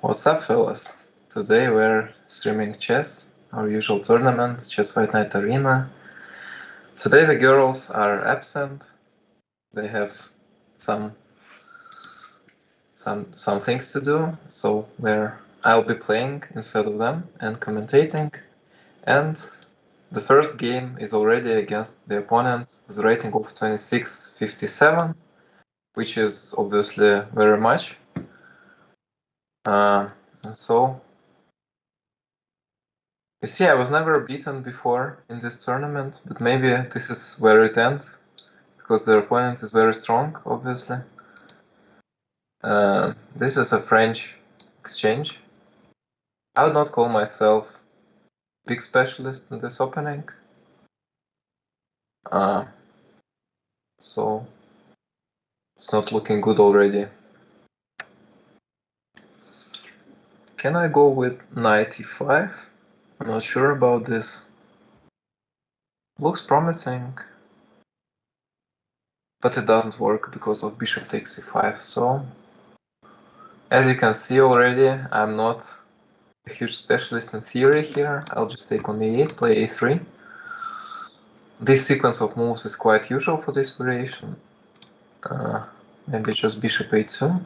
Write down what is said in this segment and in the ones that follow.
What's up, fellas? Today we're streaming chess, our usual tournament, Chess Fight Night Arena. Today the girls are absent. They have some things to do, so I'll be playing instead of them and commentating. And the first game is already against the opponent with a rating of 2657, which is obviously very much. And so you see, I was never beaten before in this tournament, but maybe this is where it ends, because their opponent is very strong, obviously. This is a French exchange. I would not call myself big specialist in this opening. So it's not looking good already. Can I go with knight e5? I'm not sure about this. Looks promising, but it doesn't work because of bishop takes e5. So as you can see already, I'm not a huge specialist in theory here. I'll just take on e8, play a3. This sequence of moves is quite usual for this variation. Maybe just bishop a2.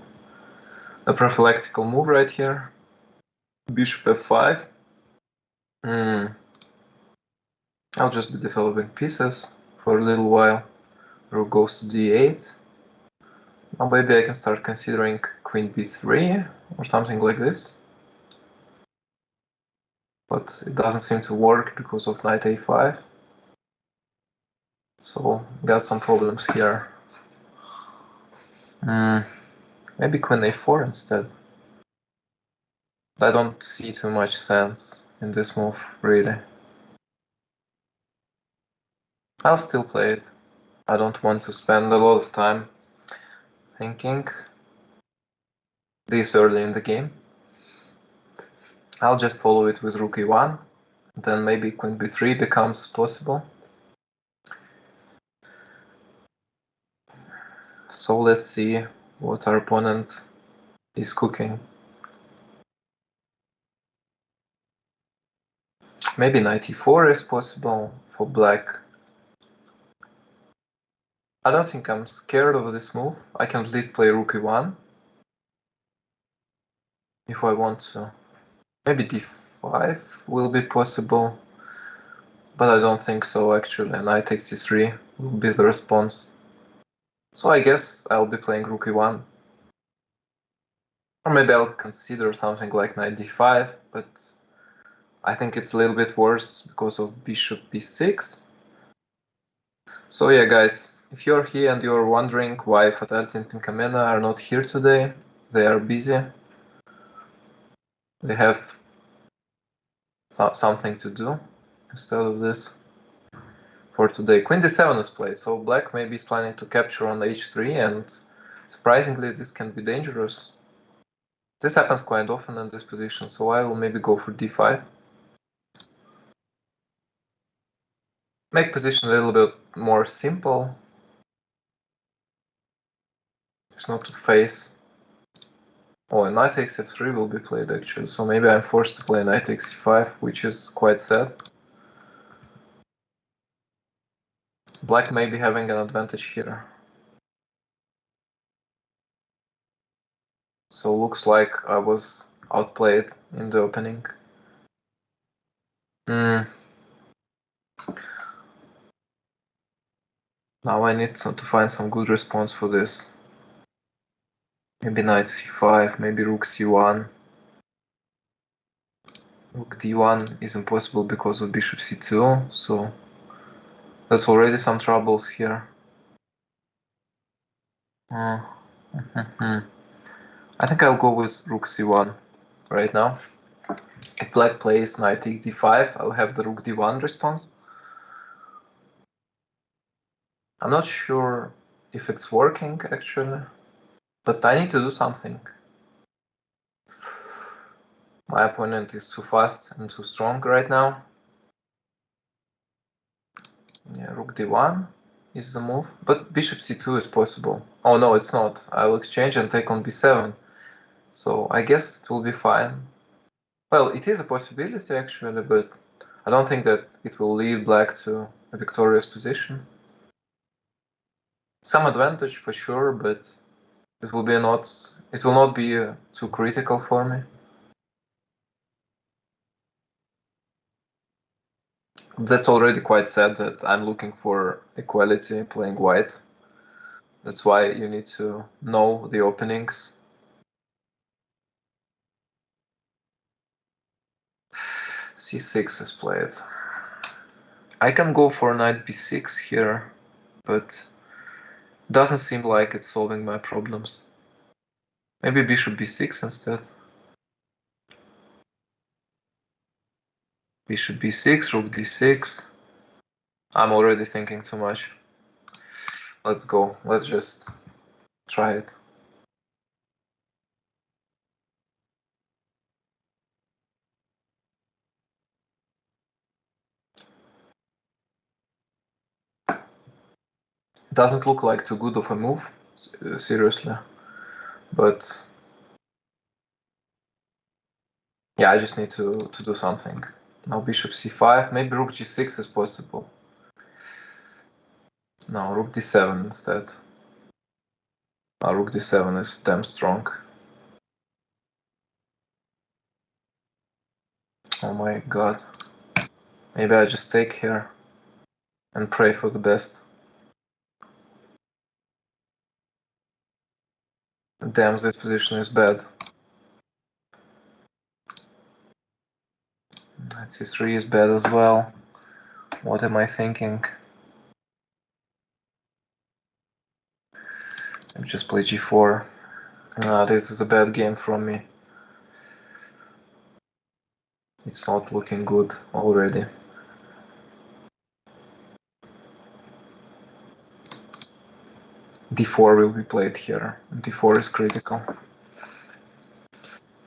A prophylactical move right here. Bishop f5. I'll just be developing pieces for a little while. Rook goes to d8. Now maybe I can start considering queen b3 or something like this. But it doesn't seem to work because of knight a5. So got some problems here. Maybe queen a4 instead. I don't see too much sense in this move, really. I'll still play it. I don't want to spend a lot of time thinking this early in the game. I'll just follow it with rook e1, then maybe queen b3 becomes possible. So let's see what our opponent is cooking. Maybe knight e4 is possible for black. I don't think I'm scared of this move. I can at least play rook e1 if I want to. Maybe d5 will be possible, but I don't think so actually. Knight takes d3 will be the response. So I guess I'll be playing rook e1. Or maybe I'll consider something like knight d5, but I think it's a little bit worse because of bishop b6. So yeah, guys, if you're here and you're wondering why Fatality and Pinkamena are not here today, they are busy. They have something to do instead of this for today. Queen d7 is played, so black maybe is planning to capture on h3, and surprisingly this can be dangerous. This happens quite often in this position, so I will maybe go for d5. Make position a little bit more simple. Just not to face. Oh, and knight takes f3 will be played actually, so maybe I'm forced to play knight takes e5, which is quite sad. Black may be having an advantage here. So looks like I was outplayed in the opening. Now I need to find some good response for this. Maybe knight c5, maybe rook c1. Rook d1 is impossible because of bishop c2, so there's already some troubles here. I think I'll go with rook c1 right now. If black plays knight take d5, I'll have the rook d1 response. I'm not sure if it's working actually, but I need to do something. My opponent is too fast and too strong right now. Yeah, rook d1 is the move, but bishop c2 is possible. Oh no, it's not. I'll exchange and take on b7. So I guess it will be fine. Well, it is a possibility actually, but I don't think that it will lead black to a victorious position. Some advantage for sure, but it will not be too critical for me. That's already quite sad that I'm looking for equality playing white. That's why you need to know the openings. C6 is played. I can go for knight b6 here, but doesn't seem like it's solving my problems. Maybe bishop b6 instead. Bishop b6, rook d6. I'm already thinking too much. Let's go. Let's just try it. Doesn't look like too good of a move, seriously. But yeah, I just need to do something. Now bishop c5, maybe rook g6 is possible. No, rook d7 instead. Now rook d7 is damn strong. Oh my god. Maybe I just take here and pray for the best. Damn, this position is bad. Knight c3 is bad as well. What am I thinking? I just play g4. This is a bad game from me. It's not looking good already. d4 will be played here. d4 is critical.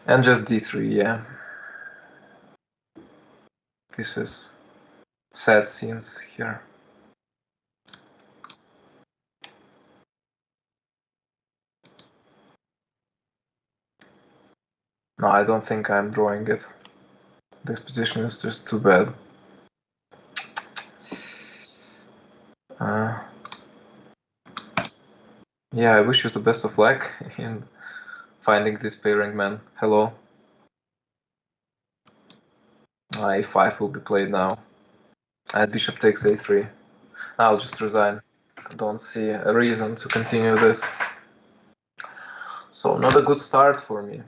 And just d3, yeah. This is sad scenes here. No, I don't think I'm drawing it. This position is just too bad. Yeah, I wish you the best of luck in finding this pairing, man. Hello. a5 will be played now. And bishop takes a3. I'll just resign. I don't see a reason to continue this. So not a good start for me.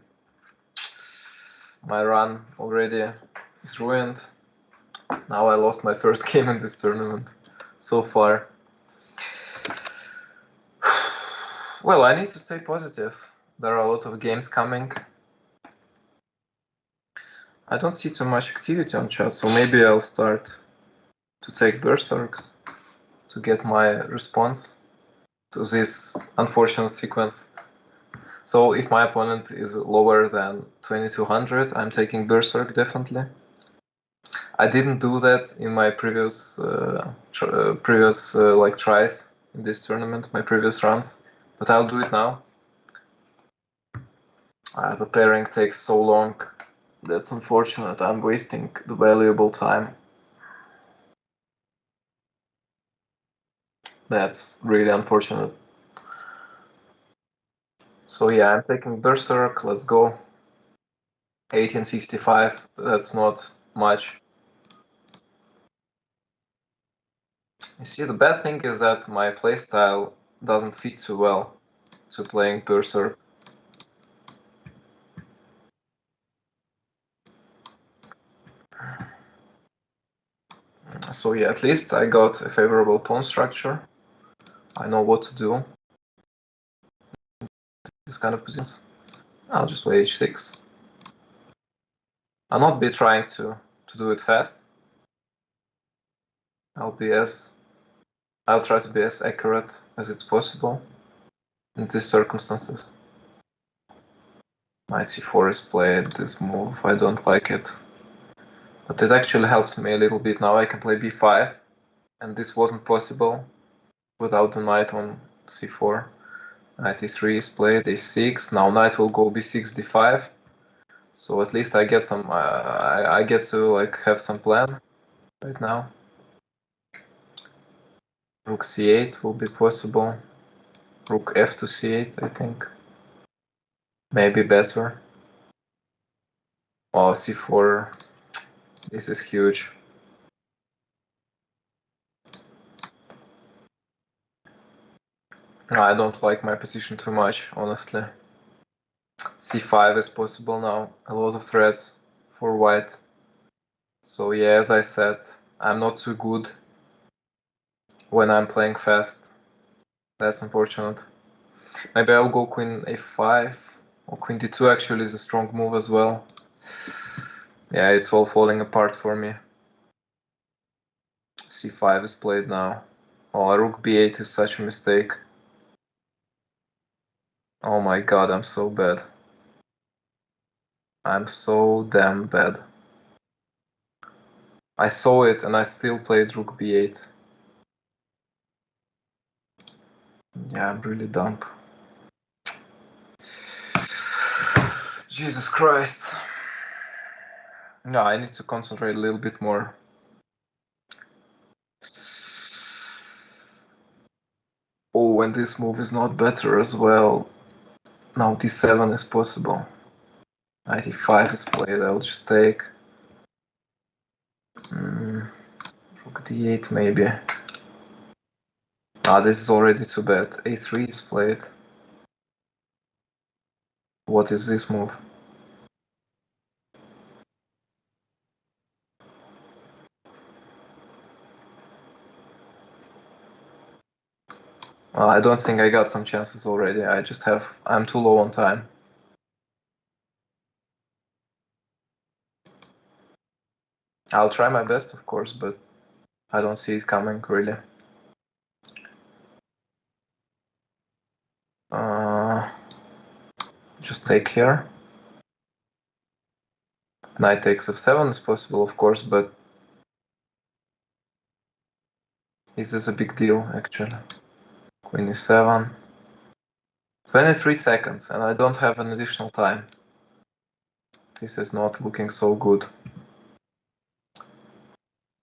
My run already is ruined. Now I lost my first game in this tournament so far. Well, I need to stay positive. There are a lot of games coming. I don't see too much activity on chat, so maybe I'll start to take berserks to get my response to this unfortunate sequence. So if my opponent is lower than 2200, I'm taking berserk definitely. I didn't do that in my previous like tries in this tournament, my previous runs, but I'll do it now. The pairing takes so long. That's unfortunate. I'm wasting the valuable time. That's really unfortunate. So yeah, I'm taking berserk. Let's go. 1855. That's not much. You see, the bad thing is that my playstyle doesn't fit too well to playing berserk. So yeah, at least I got a favorable pawn structure. I know what to do. This kind of positions. I'll just play h6. I'll not be trying to do it fast. I'll try to be as accurate as it's possible in these circumstances. Knight c4 is played. This move, I don't like it. But it actually helps me a little bit. Now I can play b5, and this wasn't possible without the knight on c4. Knight e3 is played, a6. Now knight will go b6, d5. So at least I get some. I get to like have some plan right now. Rook c8 will be possible. Rook f to c8, I think. Maybe better. Oh, c4. This is huge. I don't like my position too much, honestly. c5 is possible now. A lot of threats for white. So yeah, as I said, I'm not too good when I'm playing fast. That's unfortunate. Maybe I'll go queen a5 or queen d2 actually is a strong move as well. Yeah, it's all falling apart for me. c5 is played now. Oh, rook b8 is such a mistake. Oh my god, I'm so bad. I'm so damn bad. I saw it and I still played rook b8. Yeah, I'm really dumb. Jesus Christ. No, I need to concentrate a little bit more. Oh, and this move is not better as well. Now d7 is possible. Knight e5 is played, I'll just take. Rook d8 maybe. Ah, this is already too bad. a3 is played. What is this move? I don't think I got some chances already. I'm too low on time. I'll try my best, of course, but I don't see it coming, really. Just take here. Knight takes f7 is possible, of course, but is this a big deal, actually? Queen e7. 23 seconds, and I don't have an additional time. This is not looking so good.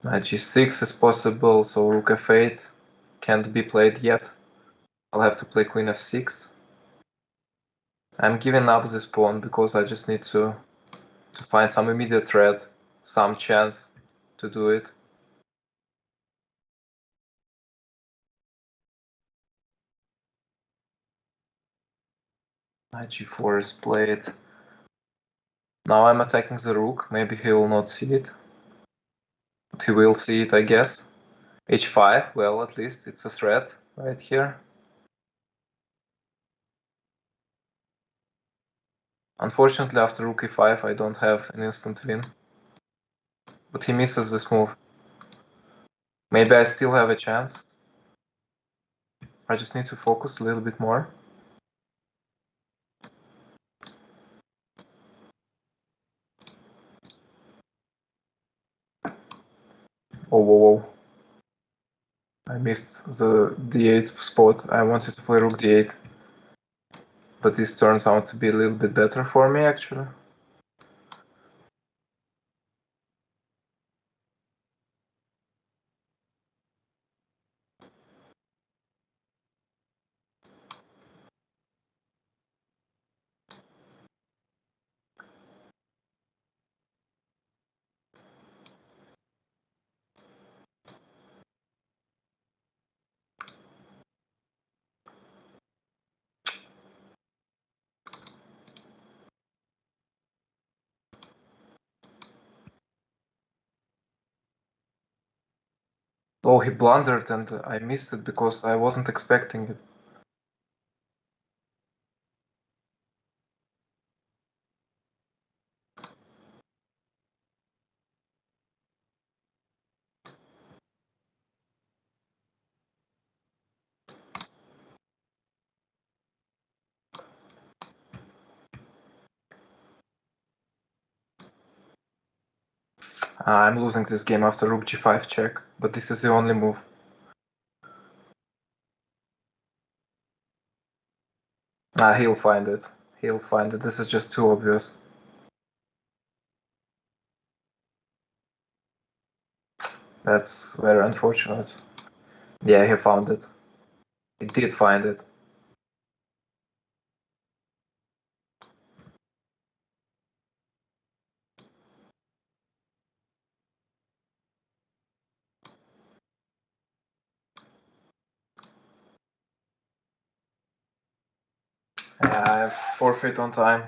Knight g6 is possible, so rook f8 can't be played yet. I'll have to play queen f6. I'm giving up this pawn because I just need to find some immediate threat, some chance to do it. Knight g4 is played. Now I'm attacking the rook. Maybe he will not see it. But he will see it, I guess. h5, well, at least it's a threat right here. Unfortunately, after rook e5, I don't have an instant win. But he misses this move. Maybe I still have a chance. I just need to focus a little bit more. Oh, whoa, whoa. I missed the d8 spot. I wanted to play rook d8. But this turns out to be a little bit better for me, actually. Oh, he blundered and I missed it because I wasn't expecting it. I'm losing this game after rook g5 check, but this is the only move. He'll find it. He'll find it. This is just too obvious. That's very unfortunate. Yeah, he found it. He did find it. I forfeit on time.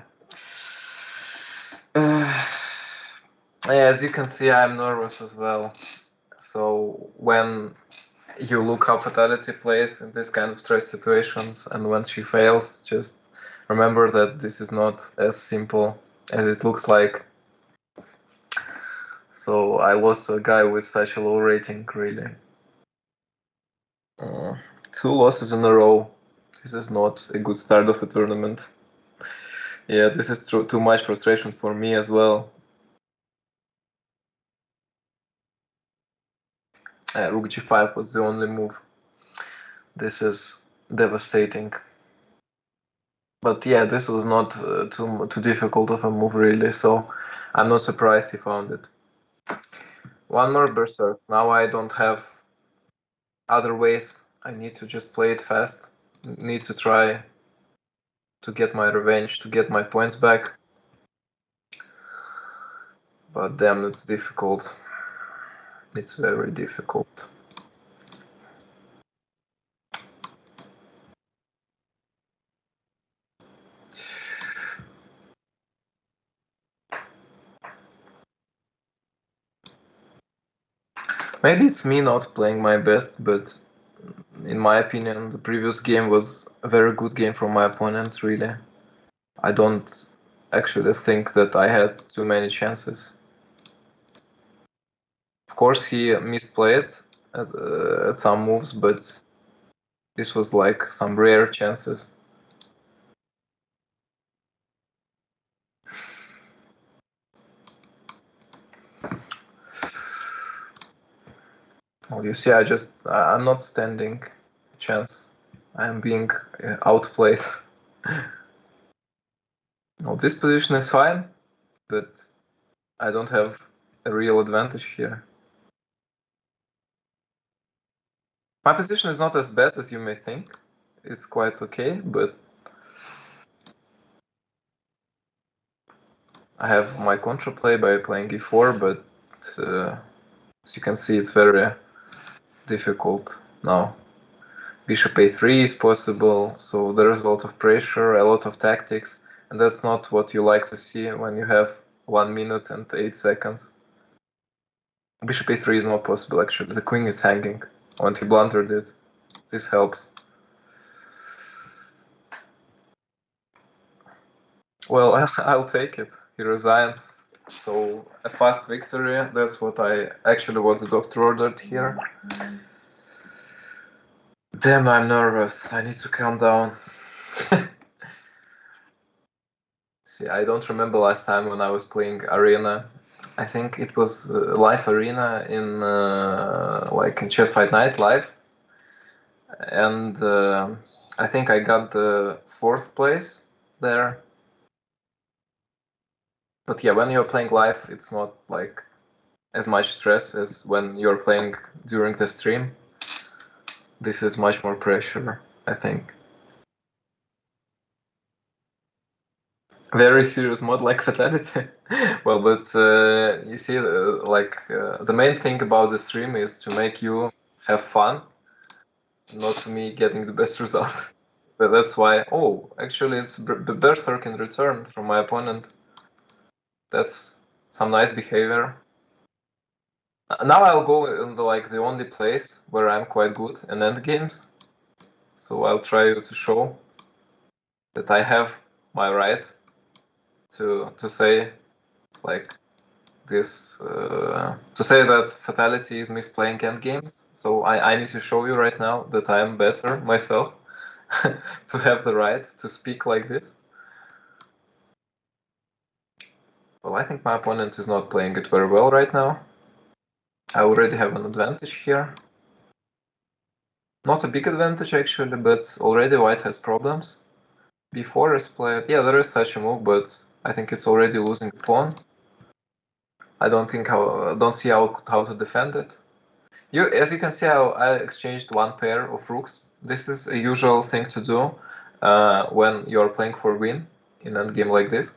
Yeah, as you can see, I'm nervous as well. So when you look how Fatality plays in this kind of stress situations, and when she fails, just remember that this is not as simple as it looks like. So I lost to a guy with such a low rating, really. 2 losses in a row. This is not a good start of a tournament. Yeah, this is too much frustration for me as well. Rook g5 was the only move. This is devastating. But yeah, this was not too difficult of a move, really, so I'm not surprised he found it. One more berserk. Now I don't have other ways. I need to just play it fast. Need to try to get my revenge, to get my points back. But damn, it's difficult. It's very difficult. Maybe it's me not playing my best, but in my opinion, the previous game was a very good game from my opponent, really. I don't actually think that I had too many chances. Of course, he misplayed at some moves, but this was like some rare chances. Well, you see, I'm not standing a chance. I'm being outplayed. Well, this position is fine, but I don't have a real advantage here. My position is not as bad as you may think. It's quite okay, but I have my counterplay by playing e4, but as you can see, it's very difficult now. Bishop a3 is possible, so there is a lot of pressure, a lot of tactics, and that's not what you like to see when you have 1 minute and 8 seconds. Bishop a3 is not possible, actually. The queen is hanging, and he blundered it. This helps. Well, I'll take it. He resigns. So a fast victory, that's what the doctor ordered here. Damn, I'm nervous. I need to calm down. See, I don't remember last time when I was playing Arena. I think it was live Arena in like in Chess Fight Night live, and I think I got the 4th place there. But yeah, when you're playing live, it's not like as much stress as when you're playing during the stream. This is much more pressure, I think. Very serious mod like Fatality. Well, but you see, the main thing about the stream is to make you have fun, not me getting the best result. But that's why. Oh, actually, it's Berserk in return from my opponent. That's some nice behavior. Now I'll go in the only place where I'm quite good in endgames. So I'll try to show that I have my right to say like this to say that Fatality is misplaying endgames. So I need to show you right now that I am better myself to have the right to speak like this. Well, I think my opponent is not playing it very well right now. I already have an advantage here. Not a big advantage actually, but already white has problems. b4 is played. Yeah, there is such a move, but I think it's already losing a pawn. I don't see how to defend it. As you can see, I exchanged one pair of rooks. This is a usual thing to do when you're playing for win in an endgame like this.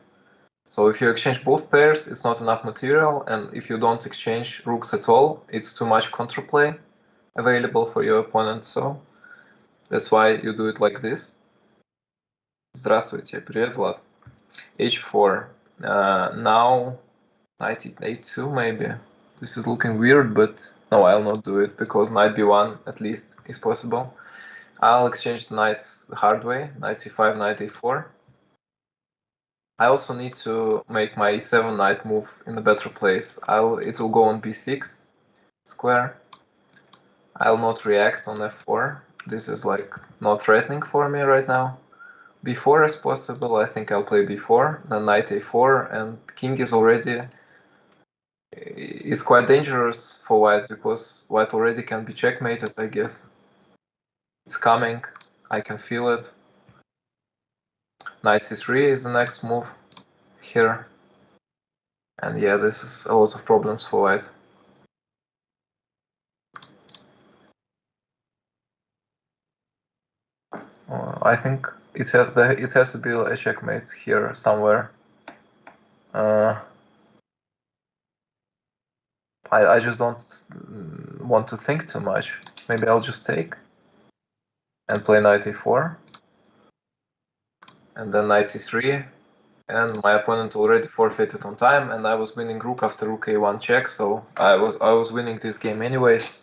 So if you exchange both pairs, it's not enough material, and if you don't exchange rooks at all, it's too much counterplay available for your opponent. So that's why you do it like this. Здравствуйте, привет, Vlad. h4. Now knight a2 maybe. This is looking weird, but no, I'll not do it because knight b1 at least is possible. I'll exchange the knights the hard way. Knight c5, knight a4. I also need to make my e7 knight move in a better place. It will go on b6 square. I'll not react on f4. This is like not threatening for me right now. b4 is possible. I think I'll play b4, then knight a4, and king is quite dangerous for white because white already can be checkmated, I guess. It's coming. I can feel it. Knight c3 is the next move here. And yeah, this is a lot of problems for white. I think it has to be a checkmate here somewhere. I just don't want to think too much. Maybe I'll just take and play knight a4, and then knight c3, and my opponent already forfeited on time, and I was winning rook after rook a1 check, so I was winning this game anyways.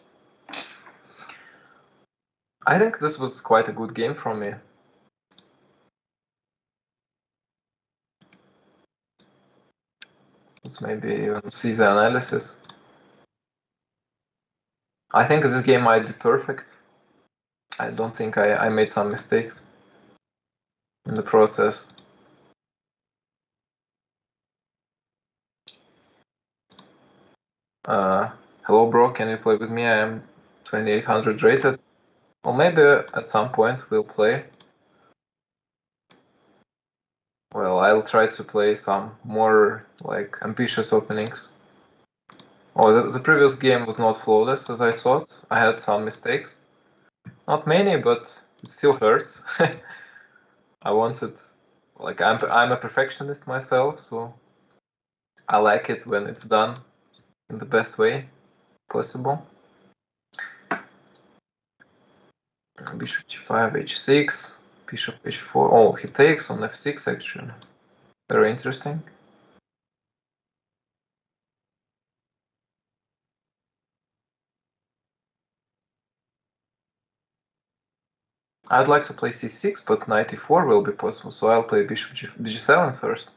I think this was quite a good game from me. Let's maybe even see the analysis. I think this game might be perfect. I don't think I made some mistakes in the process. Hello bro, can you play with me? I am 2800 rated. Well, maybe at some point we'll play. Well, I'll try to play some more like ambitious openings. Oh, the previous game was not flawless as I thought. I had some mistakes. Not many, but it still hurts. I wanted, like, I'm a perfectionist myself, so I like it when it's done in the best way possible. Bishop g5, h6, bishop h4. Oh, he takes on f6 actually. Very interesting. I'd like to play c6, but knight e4 will be possible, so I'll play bishop g7 first.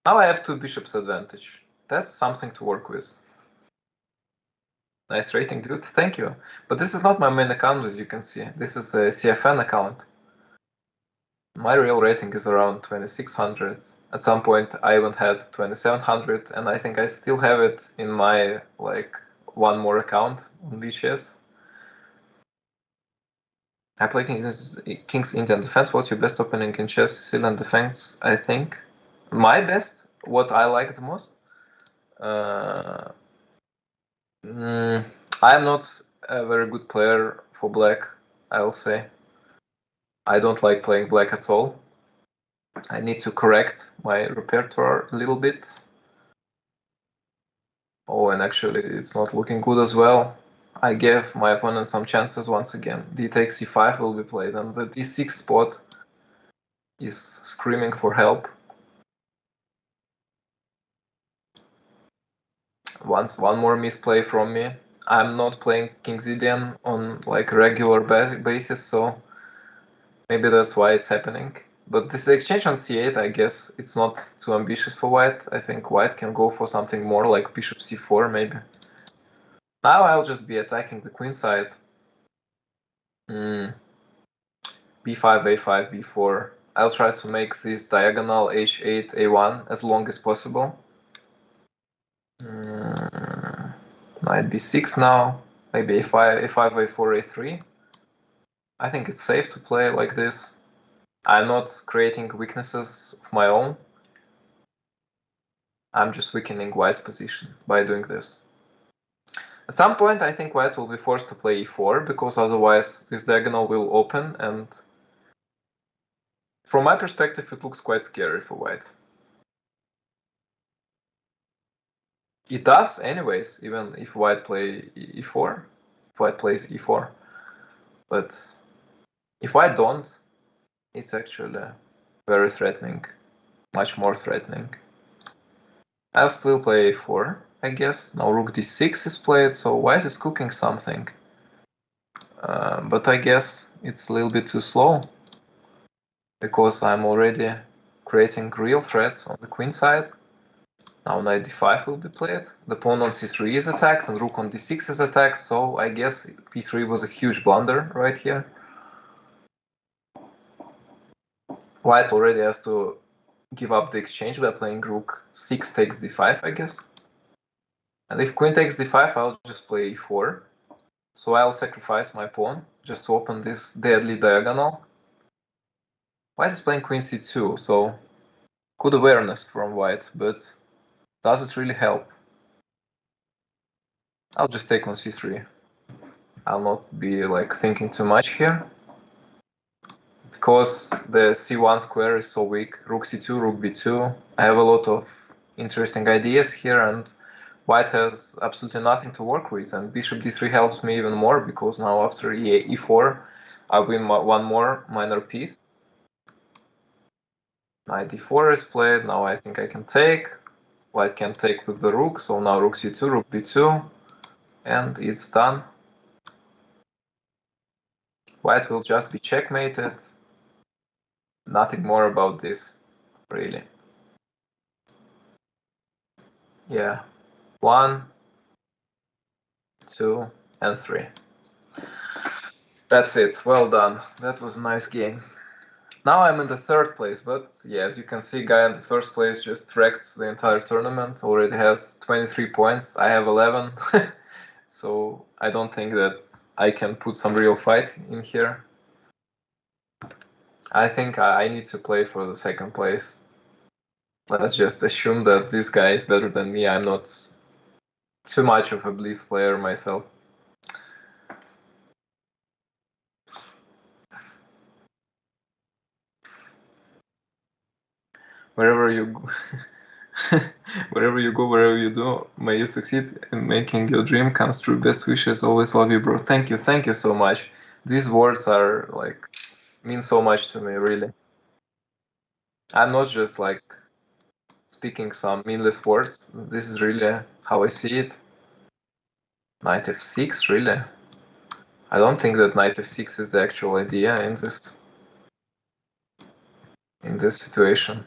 Now I have two bishops advantage. That's something to work with. Nice rating, dude. Thank you. But this is not my main account, as you can see. This is a CFN account. My real rating is around 2600. At some point, I even had 2700, and I think I still have it in my, like, one more account on VCS. I play King's Indian Defense. What's your best opening in chess? Sicilian Defense, I think. My best, what I like the most? I am not a very good player for black, I'll say. I don't like playing black at all. I need to correct my repertoire a little bit. Oh, and actually it's not looking good as well. I gave my opponent some chances once again. D takes c5 will be played, and the d6 spot is screaming for help. One more misplay from me. I'm not playing King's Indian on like a regular basis, so maybe that's why it's happening. But this exchange on c8, I guess it's not too ambitious for white. I think white can go for something more like bishop c4 maybe. Now I'll just be attacking the queen side. b5, a5, b4. I'll try to make this diagonal h8, a1 as long as possible. Knight b6 now, maybe a5, a4, a3. I think it's safe to play like this. I'm not creating weaknesses of my own. I'm just weakening white's position by doing this. At some point, I think white will be forced to play e4, because otherwise this diagonal will open, and from my perspective, it looks quite scary for white. It does anyways, even if white play e4, if white plays e4. But if white don't, it's actually very threatening, much more threatening. I'll still play a4, I guess. Now rook d6 is played, so white is cooking something. But I guess it's a little bit too slow, because I'm already creating real threats on the queen side. Now knight d5 will be played. The pawn on c3 is attacked, and rook on d6 is attacked, so I guess p3 was a huge blunder right here. White already has to give up the exchange by playing rook 6 takes d5, I guess. And if queen takes d5, I'll just play e4. So I'll sacrifice my pawn just to open this deadly diagonal. White is playing queen c2, so good awareness from white, but does it really help? I'll just take on c3. I'll not be like thinking too much here, because the c1 square is so weak. Rook c2, rook b2. I have a lot of interesting ideas here, and white has absolutely nothing to work with, and bishop d3 helps me even more, because now after e4 I win one more minor piece. Knight d4 is played. Now I think I can take. White can take with the rook, so now rook c2, rook b2, and it's done. White will just be checkmated. Nothing more about this, really. Yeah. 1, 2, and 3. That's it. Well done. That was a nice game. Now I'm in the third place, but yeah, as you can see, guy in the first place just wrecked the entire tournament. Already has 23 points. I have 11. So I don't think that I can put some real fight in here. I think I need to play for the second place. Let's just assume that this guy is better than me. I'm not too much of a Blitz player myself. Wherever you go, wherever you go, wherever you do, may you succeed in making your dream come true. Best wishes. Always love you, bro. Thank you so much. These words are like mean so much to me, really. I'm not just like speaking some meaningless words. This is really how I see it. Knight f6, really? I don't think that knight f6 is the actual idea in this situation.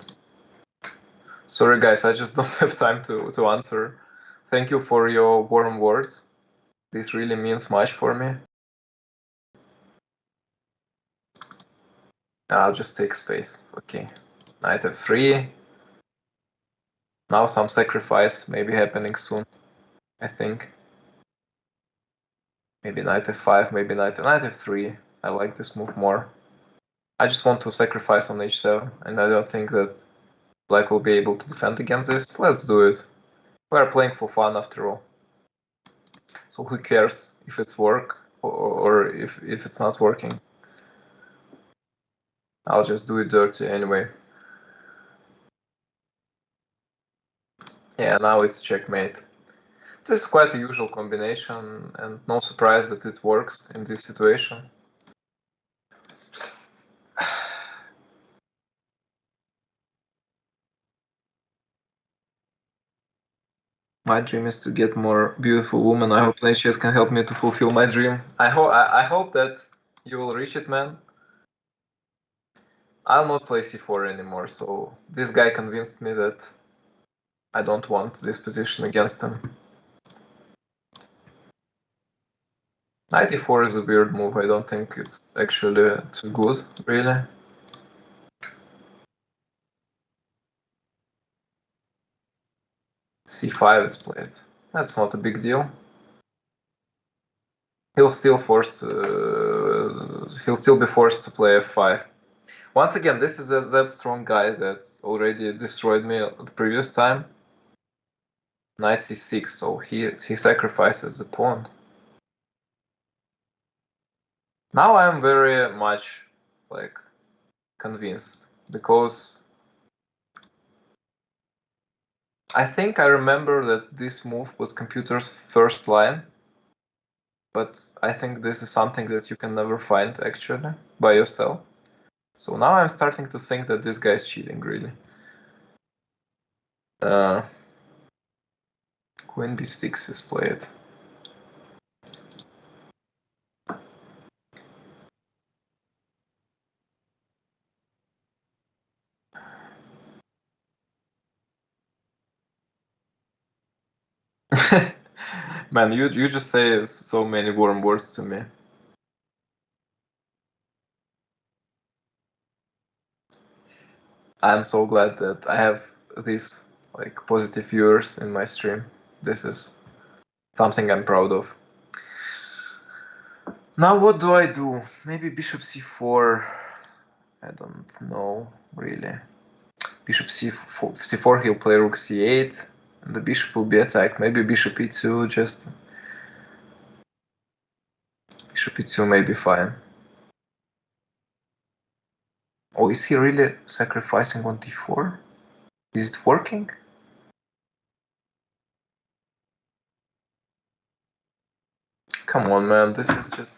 Sorry guys, I just don't have time to answer. Thank you for your warm words. This really means much for me. I'll just take space. Okay. Knight f3. Now some sacrifice may be happening soon, I think. Maybe knight f5, maybe knight f3. I like this move more. I just want to sacrifice on h7, and I don't think that black will be able to defend against this. Let's do it. We're playing for fun after all. So who cares if it's work or if it's not working? I'll just do it dirty anyway. Yeah, now it's checkmate. This is quite a usual combination, and no surprise that it works in this situation. My dream is to get more beautiful women. I hope Nations can help me to fulfill my dream. I hope that you will reach it, man. I'll not play c4 anymore, so this guy convinced me that I don't want this position against him. Knight e4 is a weird move. I don't think it's actually too good, really. c5 is played. That's not a big deal. He'll still be forced to play f5. Once again, this is that strong guy that already destroyed me the previous time. Knight c6, so he sacrifices the pawn. Now I'm very much like convinced, because I think I remember that this move was computer's first line, but I think this is something that you can never find actually by yourself. So now I'm starting to think that this guy is cheating, really. Queen b6 is played. Man, you just say so many warm words to me. I'm so glad that I have these like positive viewers in my stream. This is something I'm proud of. Now what do I do? Maybe bishop c4. I don't know really. Bishop c4, he'll play rook c8, and the bishop will be attacked. Maybe bishop e2, just bishop e2 may be fine. Oh, is he really sacrificing on d4? Is it working? Come on, man, this is just...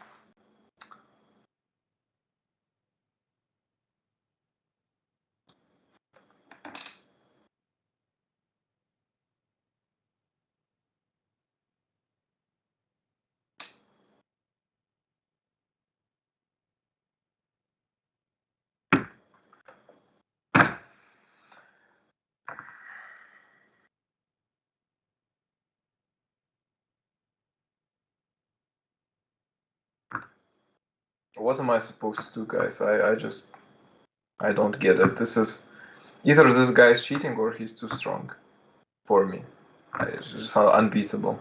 What am I supposed to do, guys? I don't get it. This is... Either this guy is cheating or he's too strong for me. It's just unbeatable.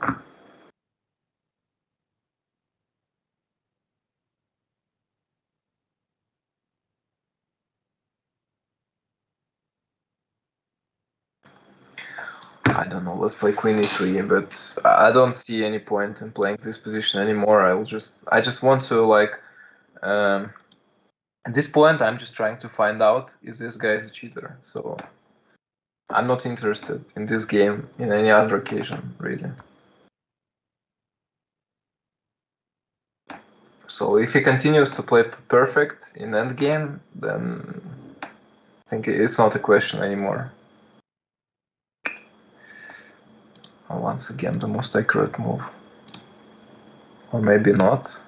I don't know, let's play queen e3, but I don't see any point in playing this position anymore. I just want to, like, at this point I'm just trying to find out if this guy is a cheater. So I'm not interested in this game in any other occasion, really. So if he continues to play perfect in endgame, then I think it's not a question anymore. Once again, the most accurate move. Or maybe not.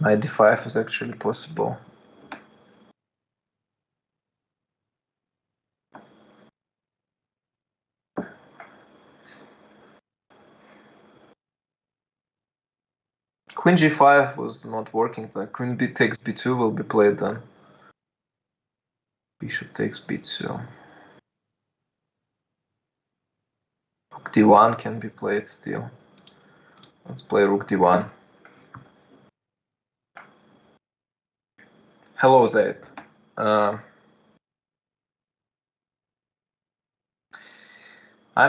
Knight d5 is actually possible. Queen g5 was not working. Like queen b takes b2 will be played then. Bishop takes b2. Rook d1 can be played still. Let's play rook d1. Hello, Zaid. I'm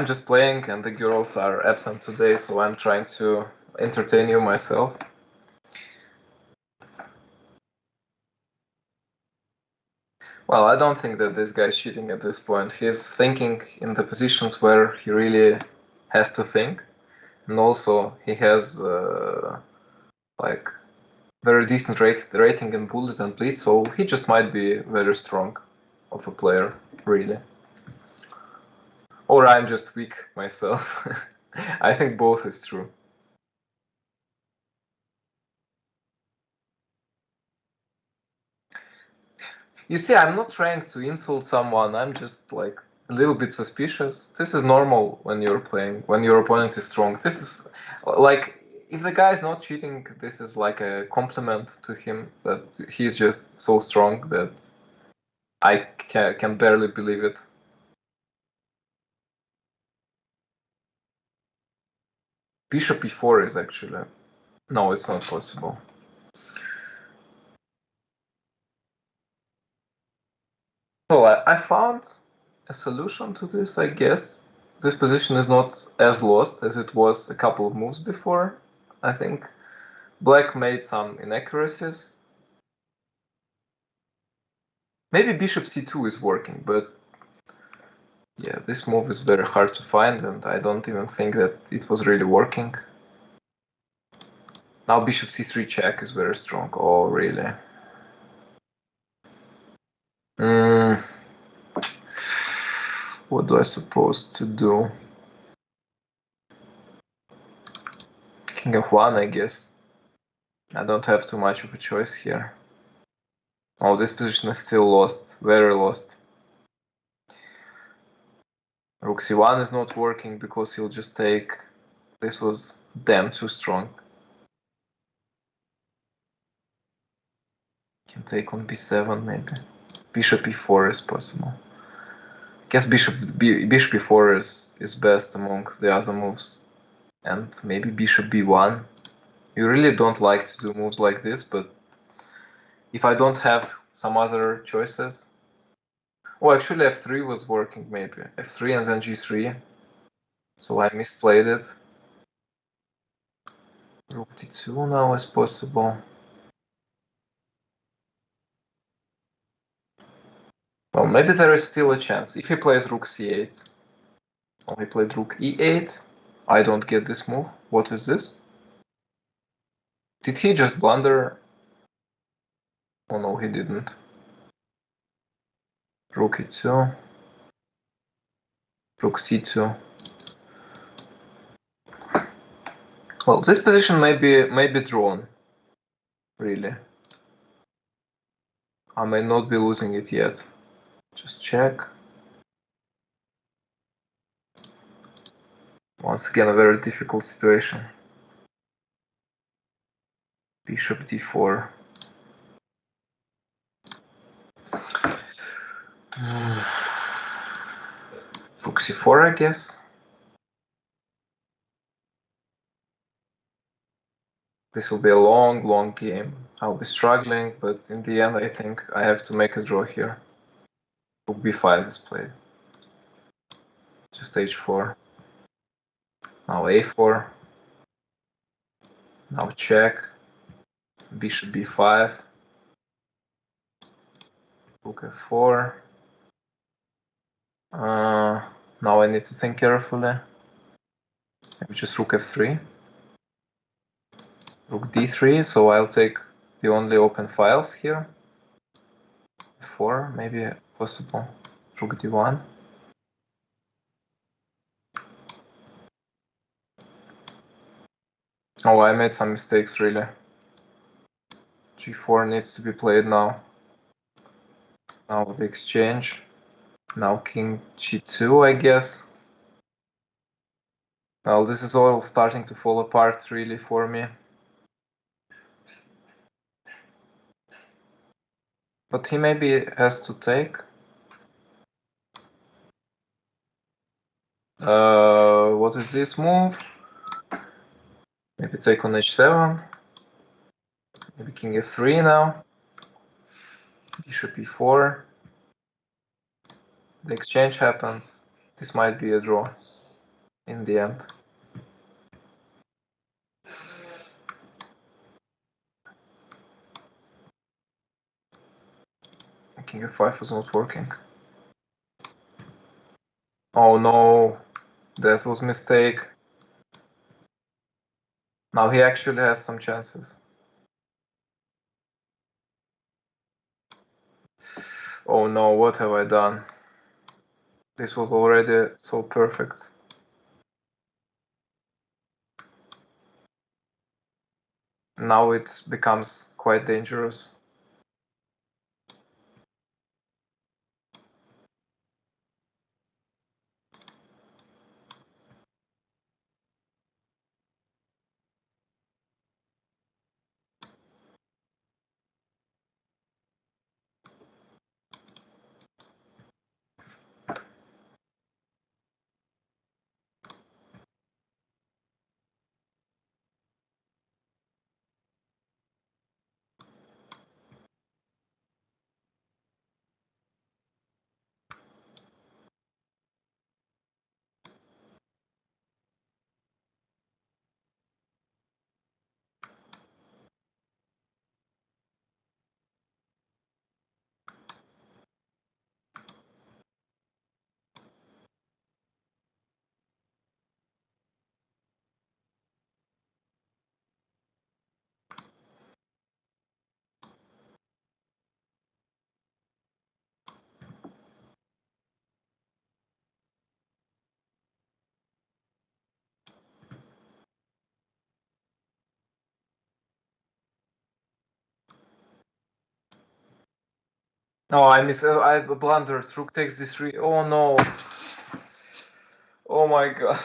just playing and the girls are absent today, so I'm trying to entertain you myself. Well, I don't think that this guy is cheating at this point. He's thinking in the positions where he really has to think. And also he has like very decent rating in Bullet and Blitz, so he just might be very strong of a player, really. Or I'm just weak myself. I think both is true. You see, I'm not trying to insult someone, I'm just like a little bit suspicious. This is normal when you're playing, when your opponent is strong. This is like, if the guy is not cheating, this is like a compliment to him, that he's just so strong that I can barely believe it. Bishop e4 is actually... No, it's not possible. So I found a solution to this, I guess. This position is not as lost as it was a couple of moves before. I think black made some inaccuracies. Maybe bishop c2 is working, but yeah, this move is very hard to find, and I don't even think that it was really working. Now bishop c3 check is very strong. Oh, really? What do I suppose to do? King of 1, I guess. I don't have too much of a choice here. Oh, this position is still lost. Very lost. Rook c1 is not working because he'll just take... This was damn too strong. Can take on b7 maybe. Bishop e4 is possible. I guess bishop e4 is best among the other moves. And maybe bishop b1. You really don't like to do moves like this, but if I don't have some other choices... Oh, actually f3 was working maybe. f3 and then g3. So I misplayed it. Rook d2 now is possible. Well, maybe there is still a chance. If he plays rook c8. Oh, he played rook e8. I don't get this move. What is this? Did he just blunder? Oh no, he didn't. Rook e2. Rook c2. Well, this position may be drawn. Really. I may not be losing it yet. Just check. Once again, a very difficult situation. Bishop d4. Rook c4, I guess. This will be a long, long game. I'll be struggling, but in the end, I think I have to make a draw here. Rook b5 is played. Just h4. Now a4. Now check. Bishop b5. Rook f4. Now I need to think carefully. Maybe just rook f3. Rook d3, so I'll take the only open files here. F4, maybe possible. Rook d1. Oh, I made some mistakes, really. g4 needs to be played now. Now the exchange. Now king g2, I guess. Well, this is all starting to fall apart, really, for me. But he maybe has to take. What is this move? Maybe take on h7. Maybe king f3 now. Bishop e4. The exchange happens. This might be a draw in the end. King f5 is not working. Oh no, that was a mistake. Now he actually has some chances. Oh no, what have I done? This was already so perfect. Now it becomes quite dangerous. Oh, I blundered. Rook takes d3. Oh no. Oh my god.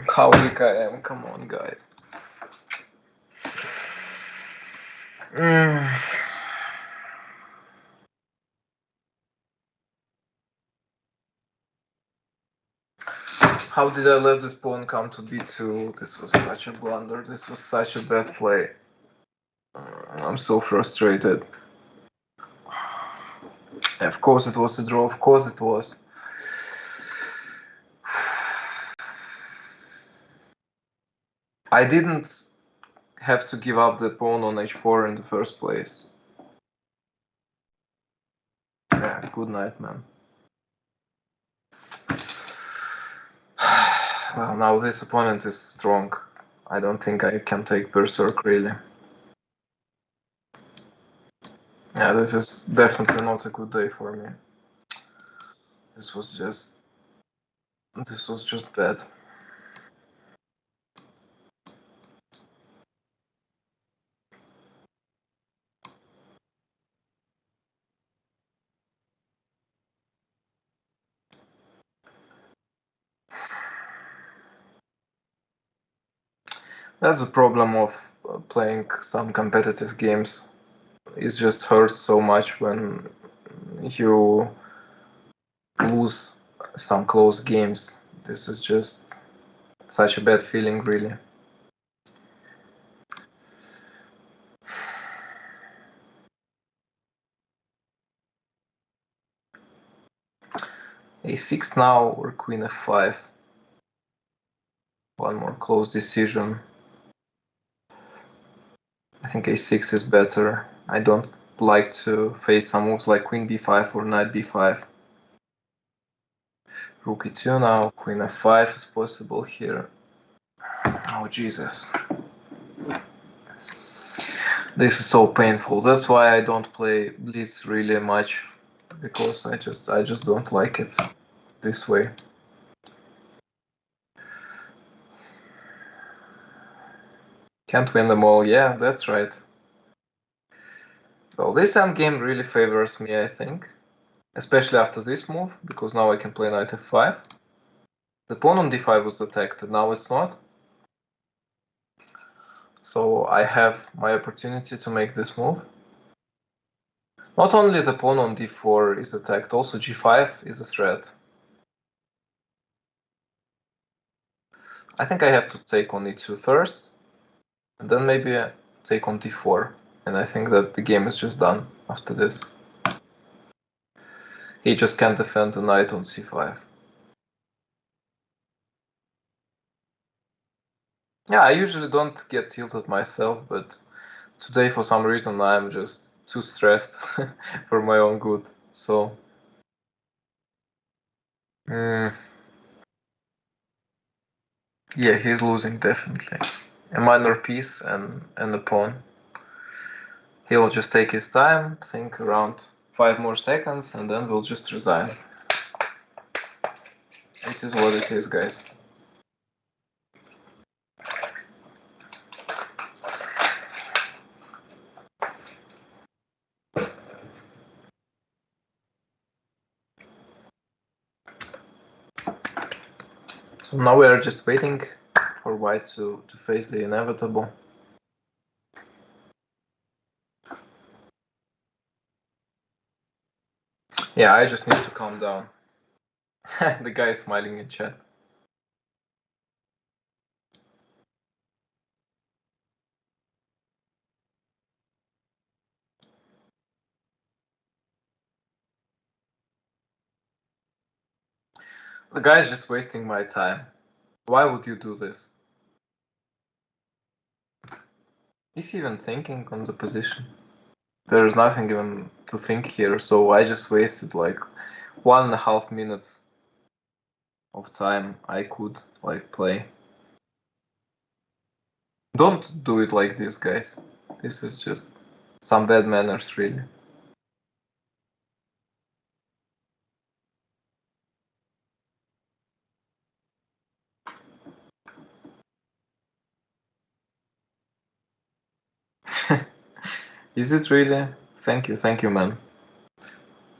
How weak I am. Come on, guys. How did I let this pawn come to b2? This was such a blunder. This was such a bad play. I'm so frustrated. Of course it was a draw. Of course it was. I didn't have to give up the pawn on h4 in the first place. Yeah, good night, man. Well, now this opponent is strong. I don't think I can take Berserk, really. Yeah, this is definitely not a good day for me. This was just bad. That's the problem of playing some competitive games. It just hurts so much when you lose some close games. This is just such a bad feeling, really. a6 now or queen f5. One more close decision. I think a6 is better. I don't like to face some moves like queen b5 or knight b5. Rook e2 now, queen f5 is possible here. Oh Jesus. This is so painful. That's why I don't play Blitz really much, because I just don't like it this way. Can't win them all. Yeah, that's right. Well, this endgame really favors me, I think. Especially after this move, because now I can play knight f5. The pawn on d5 was attacked, and now it's not. So I have my opportunity to make this move. Not only the pawn on d4 is attacked, also g5 is a threat. I think I have to take on e2 first, and then maybe take on d4. And I think that the game is just done after this. He just can't defend the knight on c5. Yeah, I usually don't get tilted myself, but today for some reason I'm just too stressed for my own good. So yeah, he's losing definitely. A minor piece and a pawn. He'll just take his time, think around 5 more seconds, and then we'll just resign. It is what it is, guys. So now we are just waiting for white to face the inevitable. Yeah, I just need to calm down. The guy is smiling in chat. The guy is just wasting my time. Why would you do this? Is he even thinking on the position? There is nothing even to think here, so I just wasted like 1.5 minutes of time I could like play. Don't do it like this, guys. This is just some bad manners, really. Is it really? Thank you, man.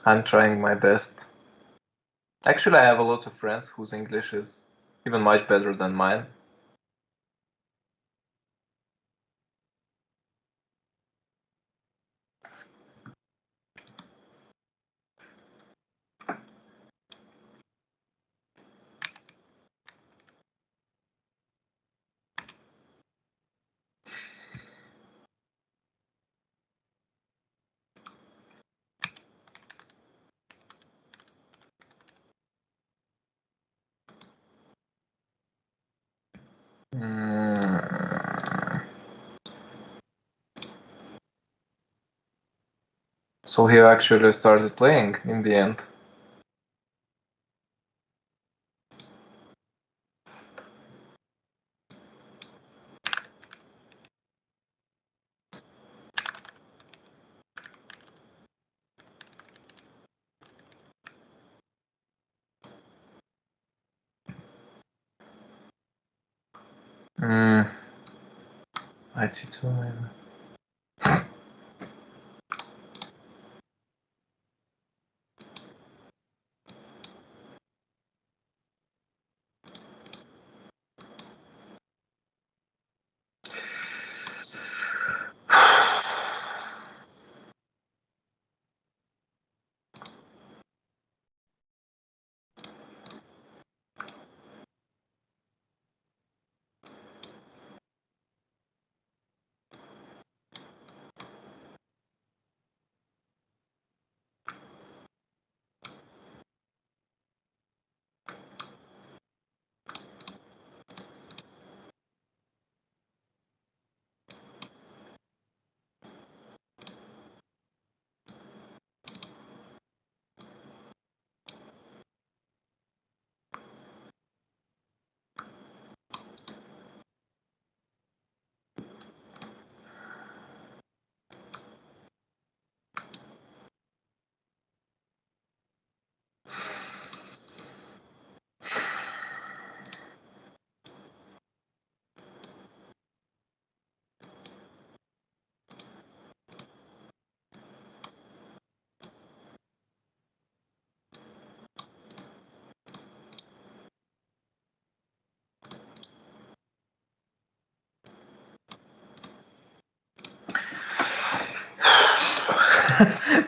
I'm trying my best. Actually, I have a lot of friends whose English is even much better than mine. So he actually started playing in the end. Knight c2 maybe.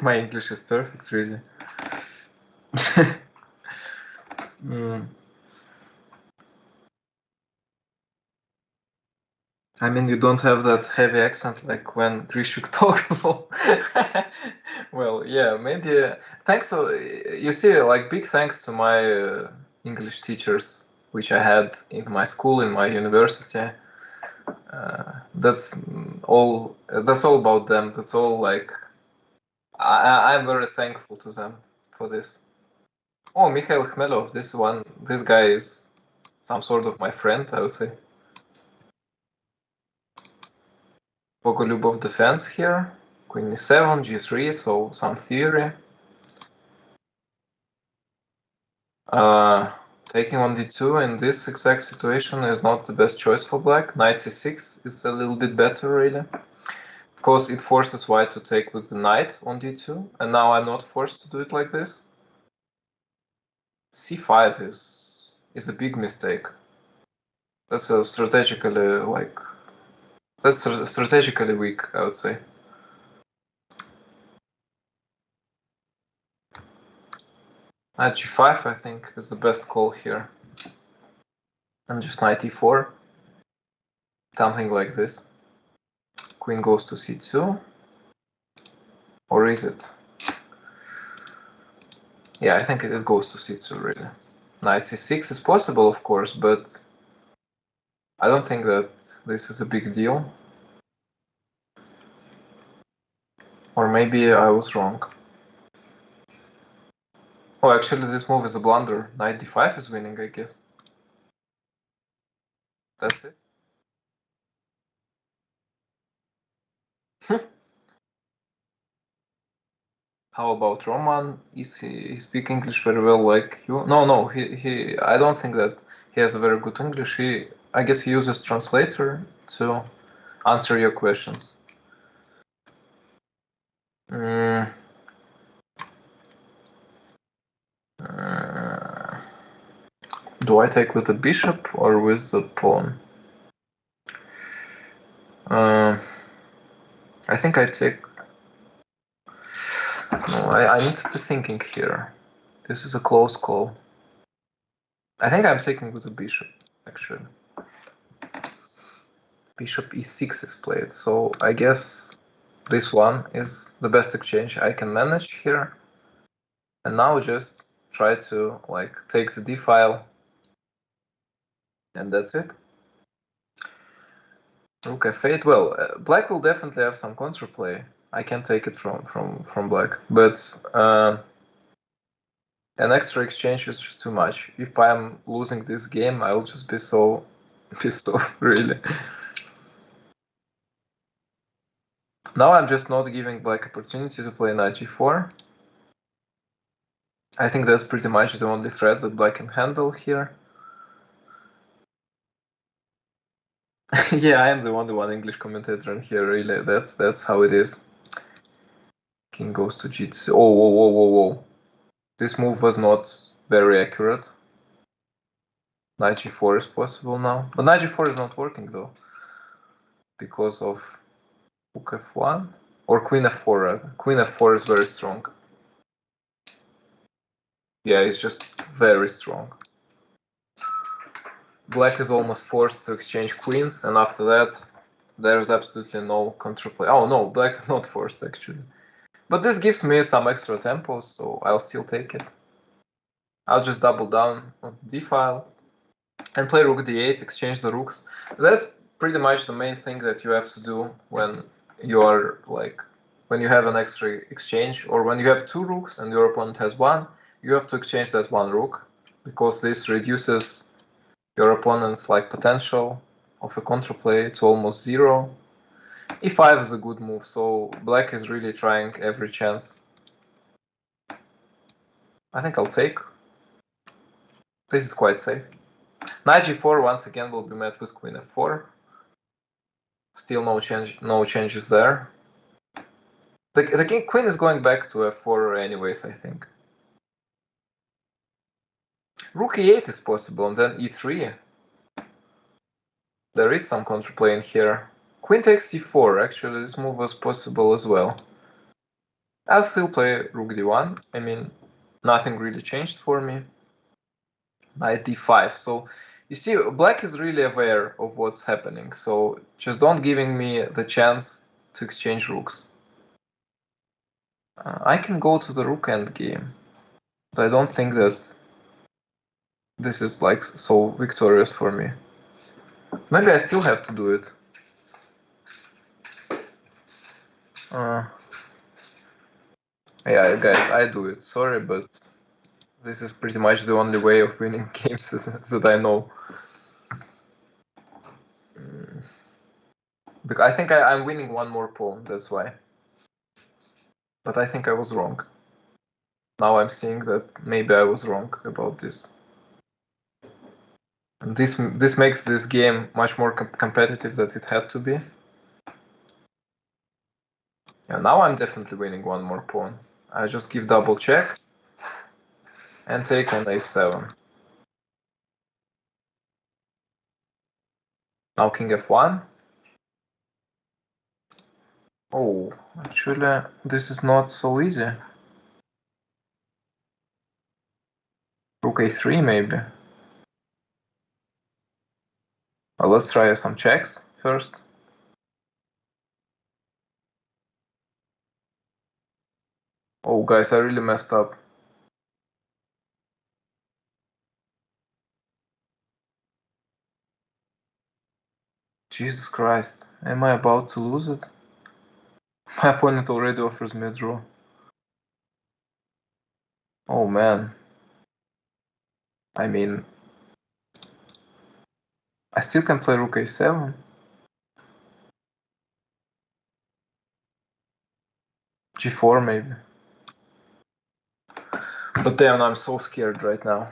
My English is perfect, really. I mean, you don't have that heavy accent like when Grishuk talked. Well, yeah, maybe. Thanks. You see, like, big thanks to my English teachers, which I had in my school, in my university. That's all. That's all about them. That's all. Like, I'm very thankful to them for this. Oh, Mikhail Khmelov. This guy is some sort of my friend, I would say. Bogolubov defense here. Queen e7, g3, so some theory. Taking on d2 in this exact situation is not the best choice for black. Knight c6 is a little bit better, really. Because it forces white to take with the knight on d2, and now I'm not forced to do it like this. c5 is a big mistake. That's a strategically, like, that's strategically weak, I would say. Knight g5, I think, is the best call here. And just knight e4. Something like this. Queen goes to c2. Or is it? Yeah, I think it goes to c2, really. Knight c6 is possible, of course, but I don't think that this is a big deal. Or maybe I was wrong. Oh, actually, this move is a blunder. Knight d5 is winning, I guess. That's it. How about Roman? Is he speak English very well like you? No, he I don't think that he has a very good English. I guess he uses translator to answer your questions. Mm. Do I take with the bishop or with the pawn? I think I take... No, I need to be thinking here. This is a close call. I think I'm taking with the bishop, actually. Bishop e6 is played, so I guess this one is the best exchange I can manage here. And now just try to like take the d file, and that's it. Rook f8. Well, black will definitely have some counterplay. I can't take it from black, but an extra exchange is just too much. If I'm losing this game, I'll just be so pissed off, really. Now I'm just not giving black opportunity to play knight g4. I think that's pretty much the only threat that black can handle here. Yeah, I am the only one English commentator in here, really. That's how it is. King goes to g2. Oh, whoa, whoa, whoa, whoa. This move was not very accurate. Knight g4 is possible now. But knight g4 is not working, though. Because of rook f1. Or queen f4, rather. Queen f4 is very strong. Yeah, it's just very strong. Black is almost forced to exchange queens, and after that, there's absolutely no counterplay. Oh no, black is not forced, actually. But this gives me some extra tempo, so I'll still take it. I'll just double down on the d file and play rook d8, exchange the rooks. That's pretty much the main thing that you have to do when you are like when you have an extra exchange, or when you have two rooks and your opponent has one, you have to exchange that one rook, because this reduces your opponent's like potential of a counterplay to almost zero. e5 is a good move, so black is really trying every chance. I think I'll take. This is quite safe. Knight g4 once again will be met with queen f4. Still no changes there. The king queen is going back to f4 anyways, I think. Rook e8 is possible, and then e3. There is some counterplay in here. Queen takes c4, actually this move was possible as well. I'll still play rook d1. I mean, nothing really changed for me. Knight d5. So you see, black is really aware of what's happening, so just don't giving me the chance to exchange rooks. I can go to the rook endgame, but I don't think that this is like so victorious for me. Maybe I still have to do it. Yeah, guys, I do it. Sorry, but this is pretty much the only way of winning games that I know. Because I think I'm winning one more pawn, that's why. But I think I was wrong. Now I'm seeing that maybe I was wrong about this. And this makes this game much more competitive than it had to be. And now I'm definitely winning one more pawn. I just give double check and take on a7. Now king f1. Oh, actually, this is not so easy. Rook a3 maybe. Well, let's try some checks first. Oh, guys, I really messed up. Jesus Christ, am I about to lose it? My opponent already offers me a draw. Oh man. I mean, I still can play rook a7. g4 maybe. But damn, I'm so scared right now.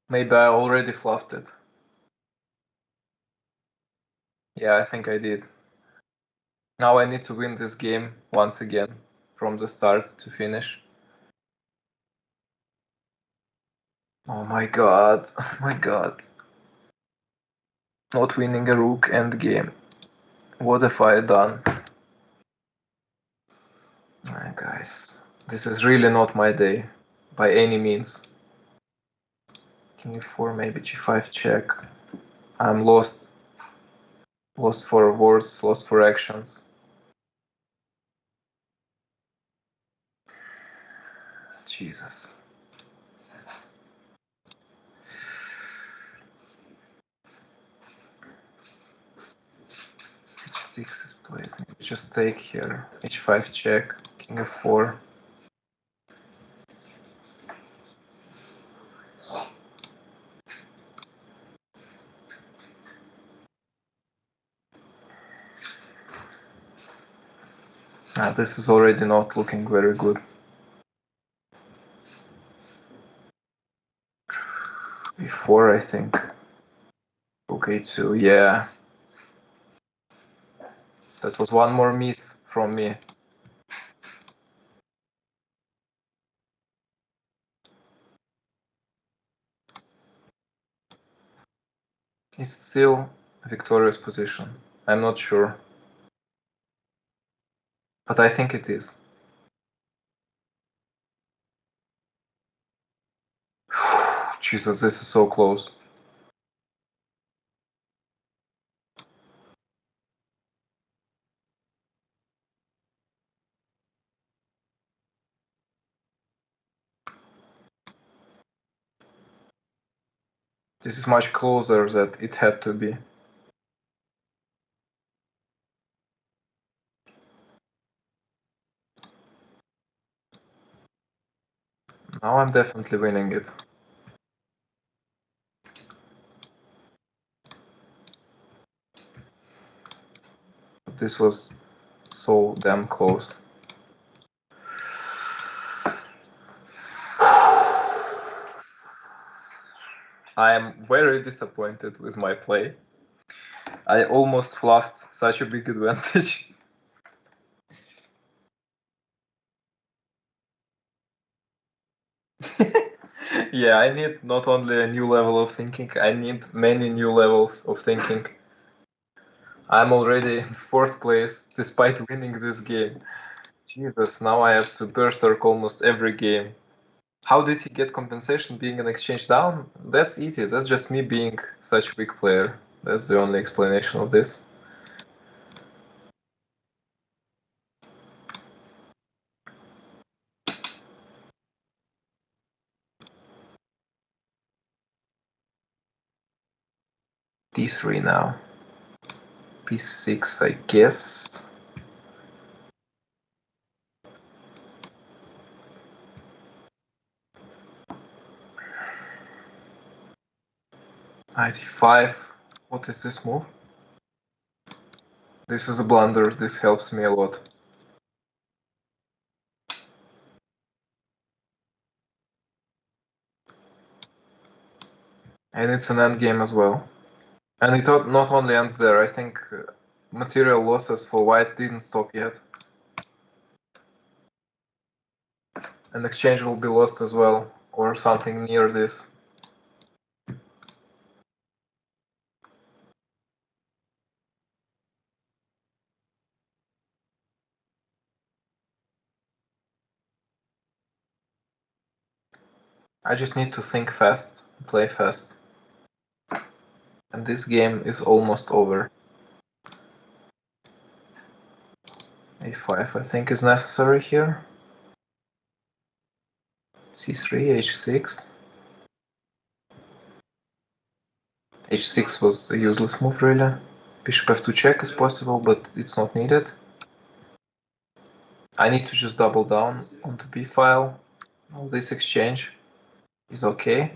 Maybe I already fluffed it. Yeah, I think I did. Now I need to win this game once again, from the start to finish. Oh my god, oh my god. Not winning a rook endgame. What have I done? Guys, this is really not my day, by any means. King e4, maybe g5 check. I'm lost. Lost for words, lost for actions. Jesus. h6 is played. Maybe just take here. h5 check. King f4. This is already not looking very good. e4, I think. Rook a2, yeah. That was one more miss from me. It's still a victorious position. I'm not sure. But I think it is. Jesus, this is so close. This is much closer than it had to be. Now I'm definitely winning it. But this was so damn close. I am very disappointed with my play. I almost fluffed such a big advantage. Yeah, I need not only a new level of thinking, I need many new levels of thinking. I'm already in 4th place despite winning this game. Jesus, now I have to berserk almost every game. How did he get compensation being an exchange down? That's easy, that's just me being such a big player. That's the only explanation of this. d3 now. b6, I guess. Knight e5. What is this move? This is a blunder, this helps me a lot. And it's an endgame as well. And it not only ends there, I think material losses for white didn't stop yet. An exchange will be lost as well, or something near this. I just need to think fast, play fast. And this game is almost over. a5 I think is necessary here. c3, h6. h6 was a useless move really. Bishop f2 check is possible, but it's not needed. I need to just double down onto b file. This exchange is okay.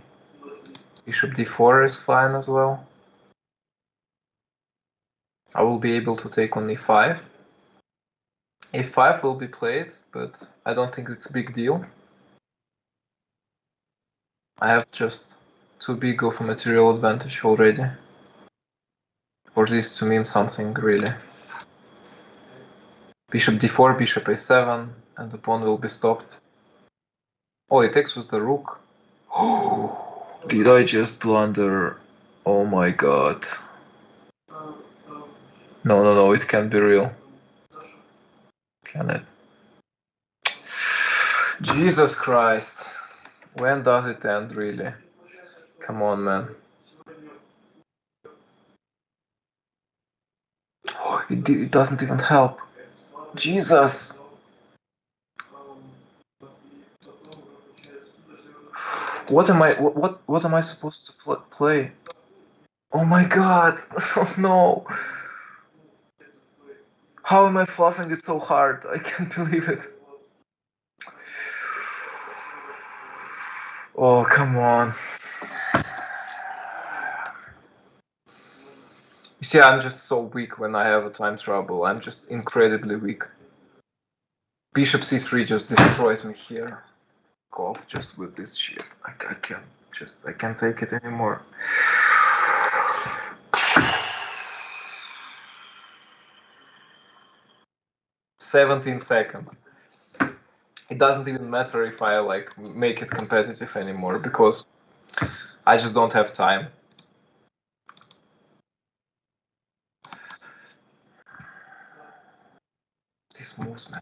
Bishop d4 is fine as well. I will be able to take on e5. a5 will be played, but I don't think it's a big deal. I have just too big of a material advantage already for this to mean something really. Bishop d4, bishop a7, and the pawn will be stopped. Oh, it takes with the rook. Oh, did I just blunder? Oh my god. No, it can't be real. Can it? Jesus Christ. When does it end, really? Come on, man. Oh, it doesn't even help. Jesus. What am I supposed to play? Oh my god. Oh no. How am I fluffing it so hard? I can't believe it. Oh, come on. You see, I'm just so weak when I have a time trouble. I'm just incredibly weak. Bishop c3 just destroys me here. Go off just with this shit. I can't take it anymore. 17 seconds. It doesn't even matter if I like make it competitive anymore because I just don't have time. These moves, man.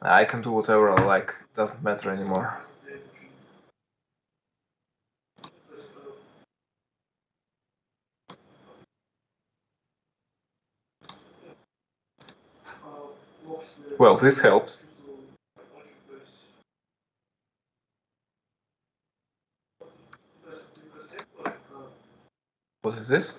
I can do whatever I like. It doesn't matter anymore. Well, this helps. What is this?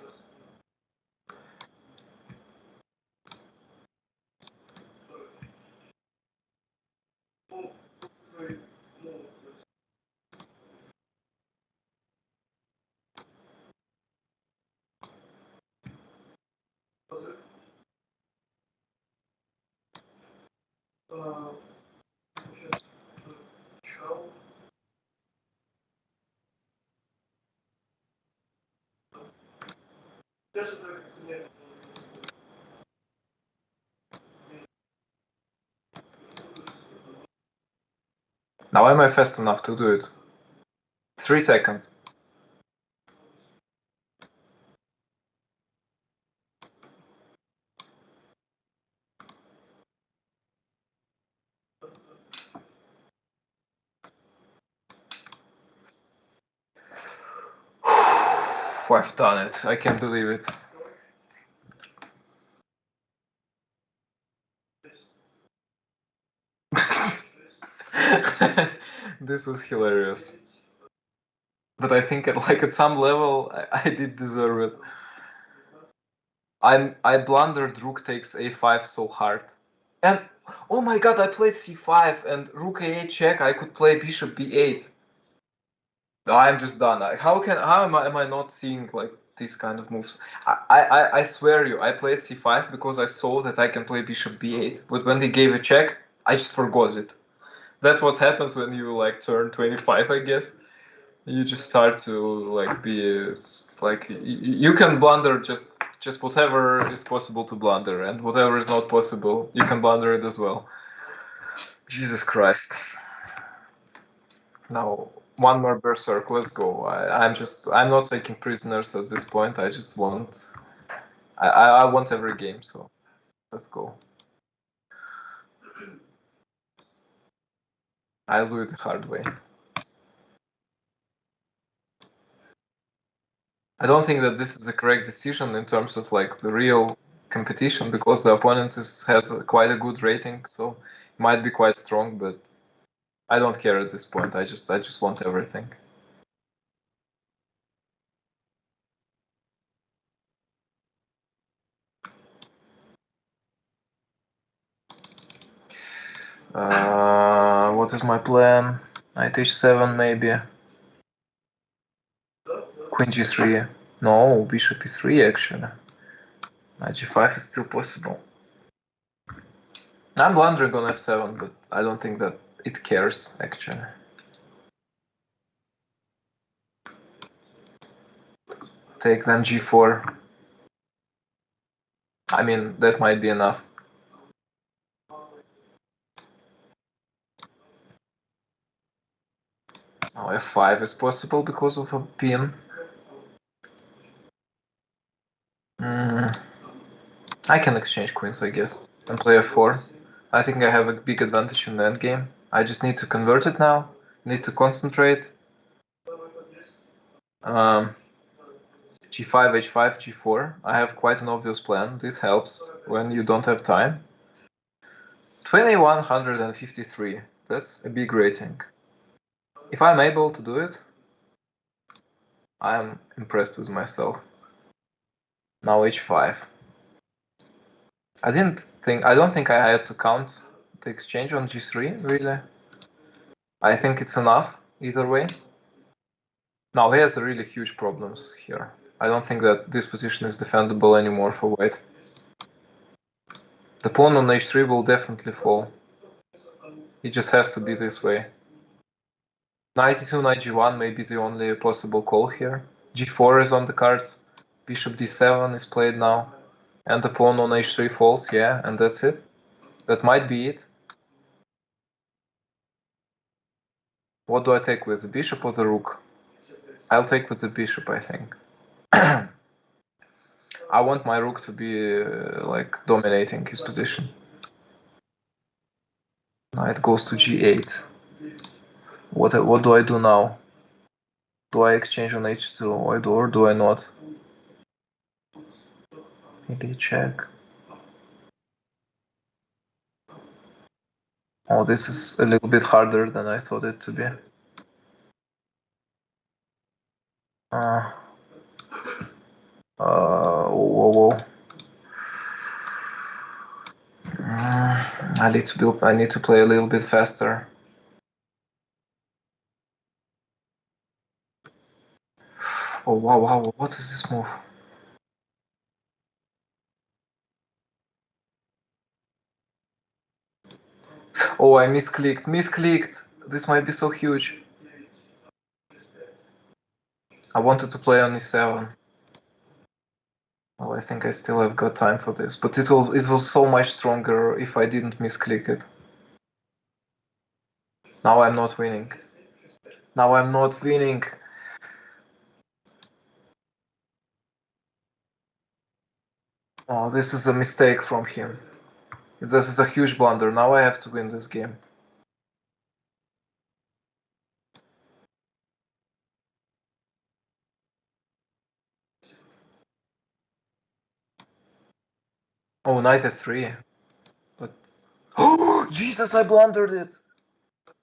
Now am I fast enough to do it? 3 seconds. I've done it. I can't believe it. This was hilarious. But I think at some level I did deserve it. I blundered rook takes a5 so hard. And oh my god, I played c5 and rook a8 check, I could play bishop b8. No, I'm just done. How am I not seeing like these kind of moves? I swear you, I played c5 because I saw that I can play bishop b8, but when they gave a check, I just forgot it. That's what happens when you like turn 25, I guess. You just start to like be like you can blunder just whatever is possible to blunder, and whatever is not possible, you can blunder it as well. Jesus Christ. Now one more berserk, let's go. I'm not taking prisoners at this point. I just want I want every game, so let's go. I'll do it the hard way. I don't think that this is the correct decision in terms of like the real competition, because the opponent has quite a good rating, so it might be quite strong, but I don't care at this point. I just want everything. What is my plan? Knight h7 maybe. Queen g3. No, bishop e3 actually. Knight g5 is still possible. I'm blundering on f7, but I don't think that it cares, actually. Take then g4. I mean, that might be enough. Now f5 is possible because of a pin. I can exchange queens, I guess, and play f4. I think I have a big advantage in the endgame. I just need to convert it now. Need to concentrate. G5, h5, g4. I have quite an obvious plan. This helps when you don't have time. 2153. That's a big rating. If I'm able to do it, I am impressed with myself. Now h5. I don't think I had to count the exchange on g3, really. I think it's enough either way. Now he has really huge problems here. I don't think that this position is defendable anymore for white. The pawn on h3 will definitely fall. It just has to be this way. Knight e2, knight g1 may be the only possible call here. g4 is on the cards. Bishop d7 is played now. And the pawn on h3 falls, yeah, and that's it. That might be it. What do I take with, the bishop or the rook? I'll take with the bishop, I think. I want my rook to be like dominating his position. Knight goes to g8. What do I do now? Do I exchange on h2 or do I not? Maybe check. Oh, this is a little bit harder than I thought it to be. Whoa. I need to play a little bit faster. Oh wow, what is this move? Oh, I misclicked. This might be so huge. I wanted to play on e7. Well, I think I still have got time for this, but it was so much stronger if I didn't misclick it. Now I'm not winning. Oh, this is a mistake from him. This is a huge blunder. Now I have to win this game. Oh, knight f3. But oh, Jesus, I blundered it.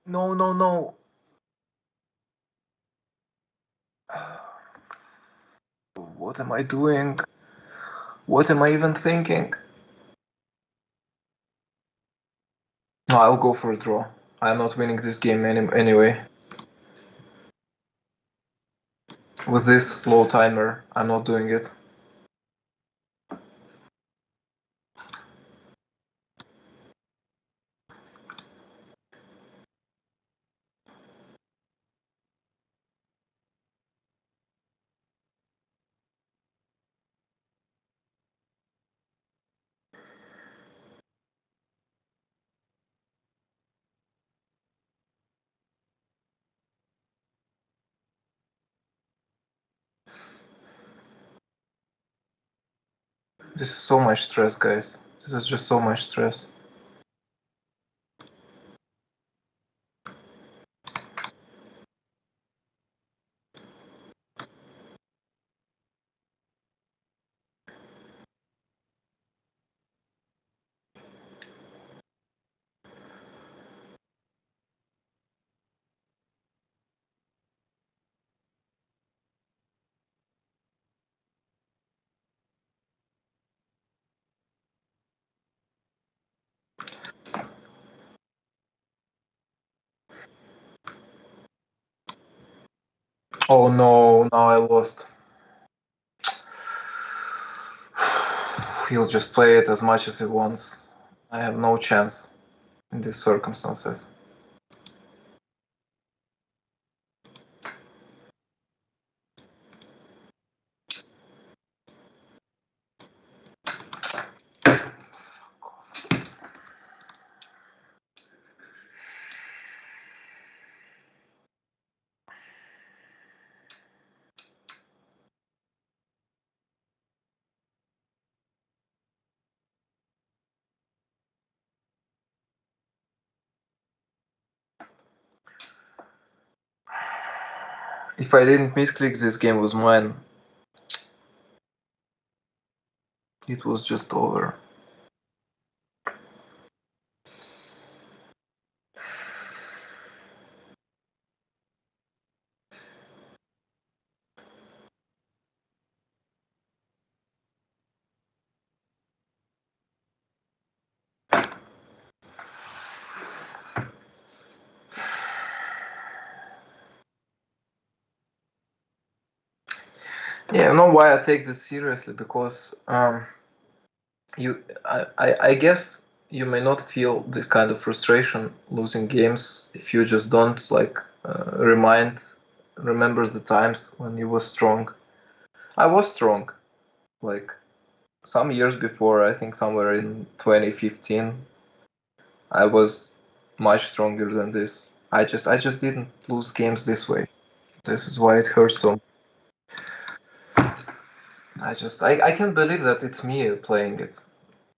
No. What am I doing? What am I even thinking? No, I'll go for a draw. I'm not winning this game anyway. With this slow timer, I'm not doing it. This is so much stress, guys. This is just so much stress. Oh no, now I lost. He'll just play it as much as he wants. I have no chance in these circumstances. If I didn't misclick, this game was mine. It was just over. Yeah, I know why I take this seriously, because I guess you may not feel this kind of frustration losing games if you just don't like remember the times when you were strong. I was strong, like some years before. I think somewhere in 2015, I was much stronger than this. I just didn't lose games this way. This is why it hurts so. I can't believe that it's me playing it.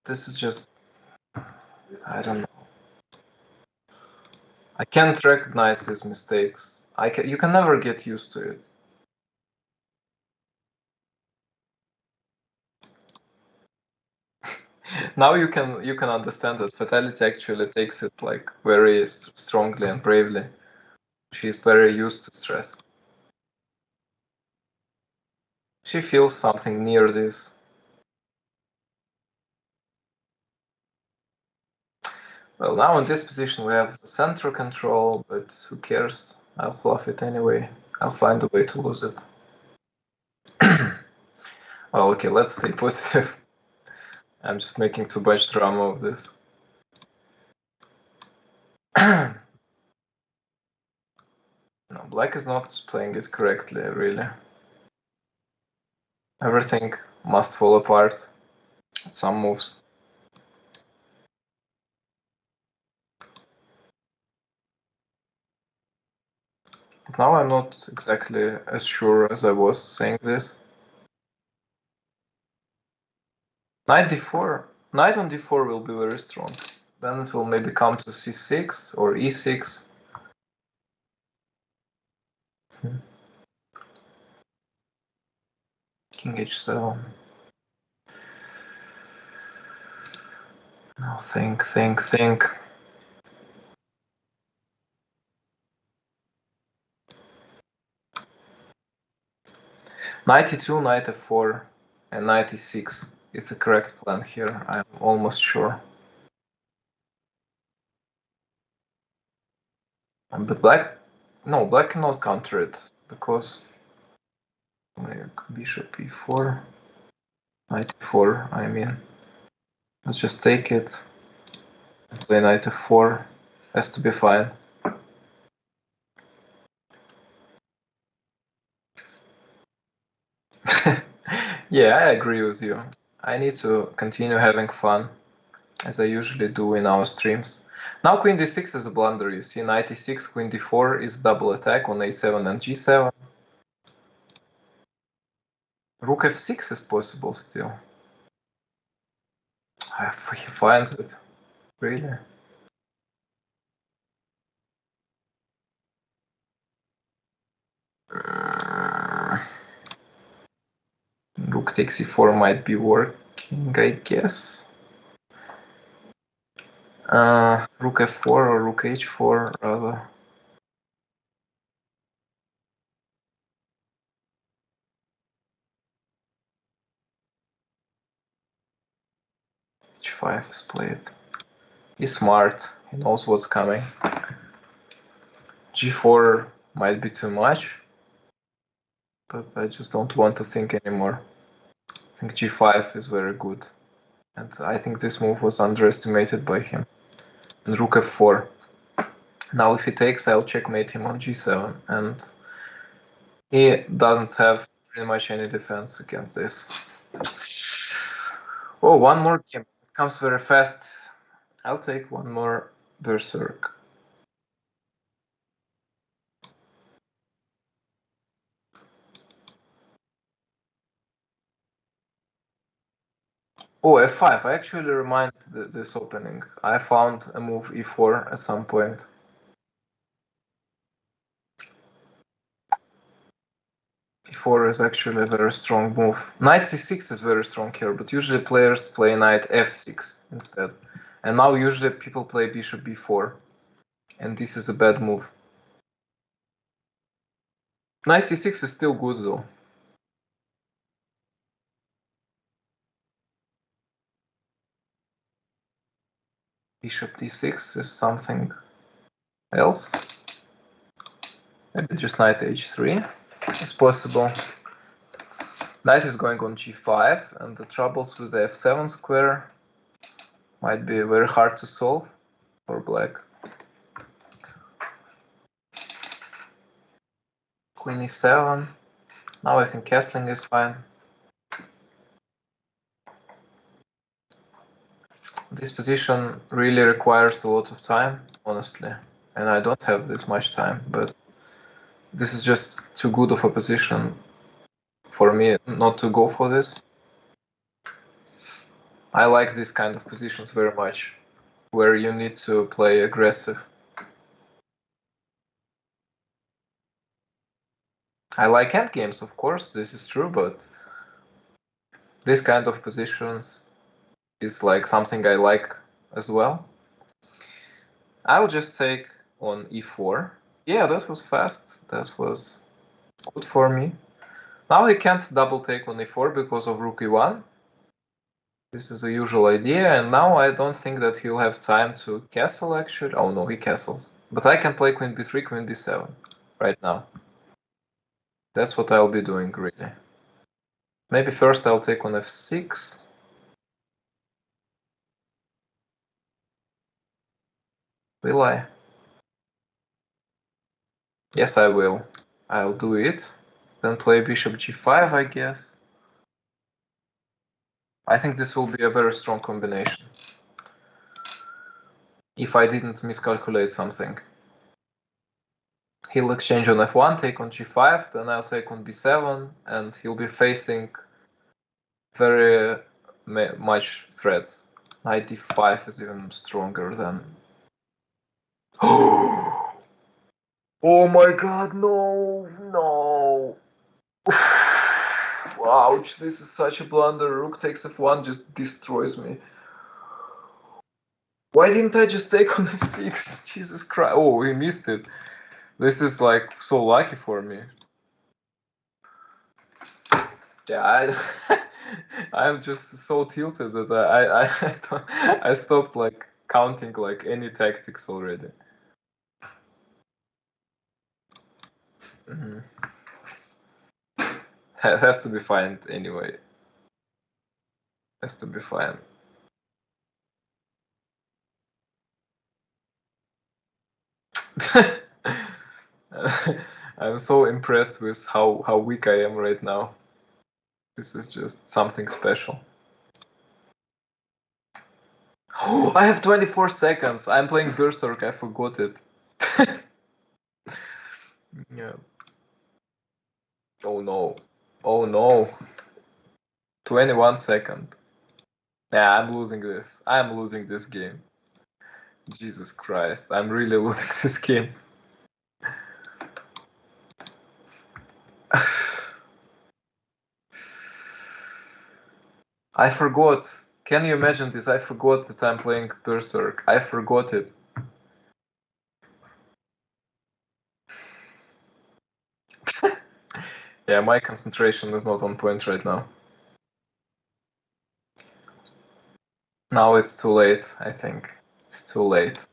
This is just, I don't know. I can't recognize his mistakes. You can never get used to it. Now you can understand that Fatality actually takes it like very strongly and bravely. She's very used to stress. She feels something near this. Well, now in this position we have center control, but who cares? I'll fluff it anyway. I'll find a way to lose it. Well, okay, let's stay positive. I'm just making too much drama of this. No, black is not playing it correctly, really. Everything must fall apart. Some moves. But now I'm not exactly as sure as I was saying this. Knight d4. Knight on d4 will be very strong. Then it will maybe come to c6 or e6. King h7. Now think. Knight e2, knight f4, and knight e6 is the correct plan here. I'm almost sure. But black cannot counter it, because bishop e4, knight e4, I mean. Let's just take it. Play knight f4. Has to be fine. Yeah, I agree with you. I need to continue having fun, as I usually do in our streams. Now queen d6 is a blunder, you see. Knight e6, queen d4 is double attack on a7 and g7. Rook f6 is possible still. He finds it. Really? Rook takes e4 might be working, I guess. Rook f4 or rook h4 rather. h5 is played. He's smart. He knows what's coming. g4 might be too much, but I just don't want to think anymore. I think g5 is very good. And I think this move was underestimated by him. And rook f4. Now if he takes, I'll checkmate him on g7. And he doesn't have pretty much any defense against this. Oh, one more game. It comes very fast. I'll take one more berserk. Oh, f5. I actually remind this opening. I found a move e4 at some point. e4 is actually a very strong move. Knight c6 is very strong here, but usually players play knight f6 instead. And now usually people play bishop b4. And this is a bad move. Knight c6 is still good though. Bishop d6 is something else. Maybe just knight h3 is possible. Knight is going on g5, and the troubles with the f7 square might be very hard to solve for black. Queen e7. Now I think castling is fine. This position really requires a lot of time, honestly. And I don't have this much time, but this is just too good of a position for me not to go for this. I like these kind of positions very much, where you need to play aggressive. I like endgames, of course, this is true, but this kind of positions is like something I like as well. I'll just take on e4. Yeah, that was fast. That was good for me. Now he can't double take on e4 because of rook e1. This is the usual idea, and now I don't think that he'll have time to castle actually. Oh no, he castles. But I can play queen b3, queen b7 right now. That's what I'll be doing really. Maybe first I'll take on f6. Will I? Yes, I will. I'll do it. Then play bishop g5, I guess. I think this will be a very strong combination. If I didn't miscalculate something. He'll exchange on f1, take on g5, then I'll take on b7, and he'll be facing very much threats. Knight d5 is even stronger than... Oh my god, no, no. Ouch, this is such a blunder. Rook takes f1 just destroys me. Why didn't I just take on f6? Jesus Christ. Oh, he missed it. This is like so lucky for me. Yeah, I'm just so tilted that I stopped like counting like any tactics already. Mm-hmm. Has to be fine anyway. Has to be fine. I'm so impressed with how weak I am right now. This is just something special. Oh, I have 24 seconds. I'm playing Berserk. I forgot it. Yeah. Oh no. Oh no. 21 seconds. Yeah, I'm losing this. I'm losing this game. Jesus Christ. I'm really losing this game. I forgot. Can you imagine this? I forgot that I'm playing Berserk. I forgot it. Yeah, my concentration is not on point right now. Now it's too late, I think. It's too late.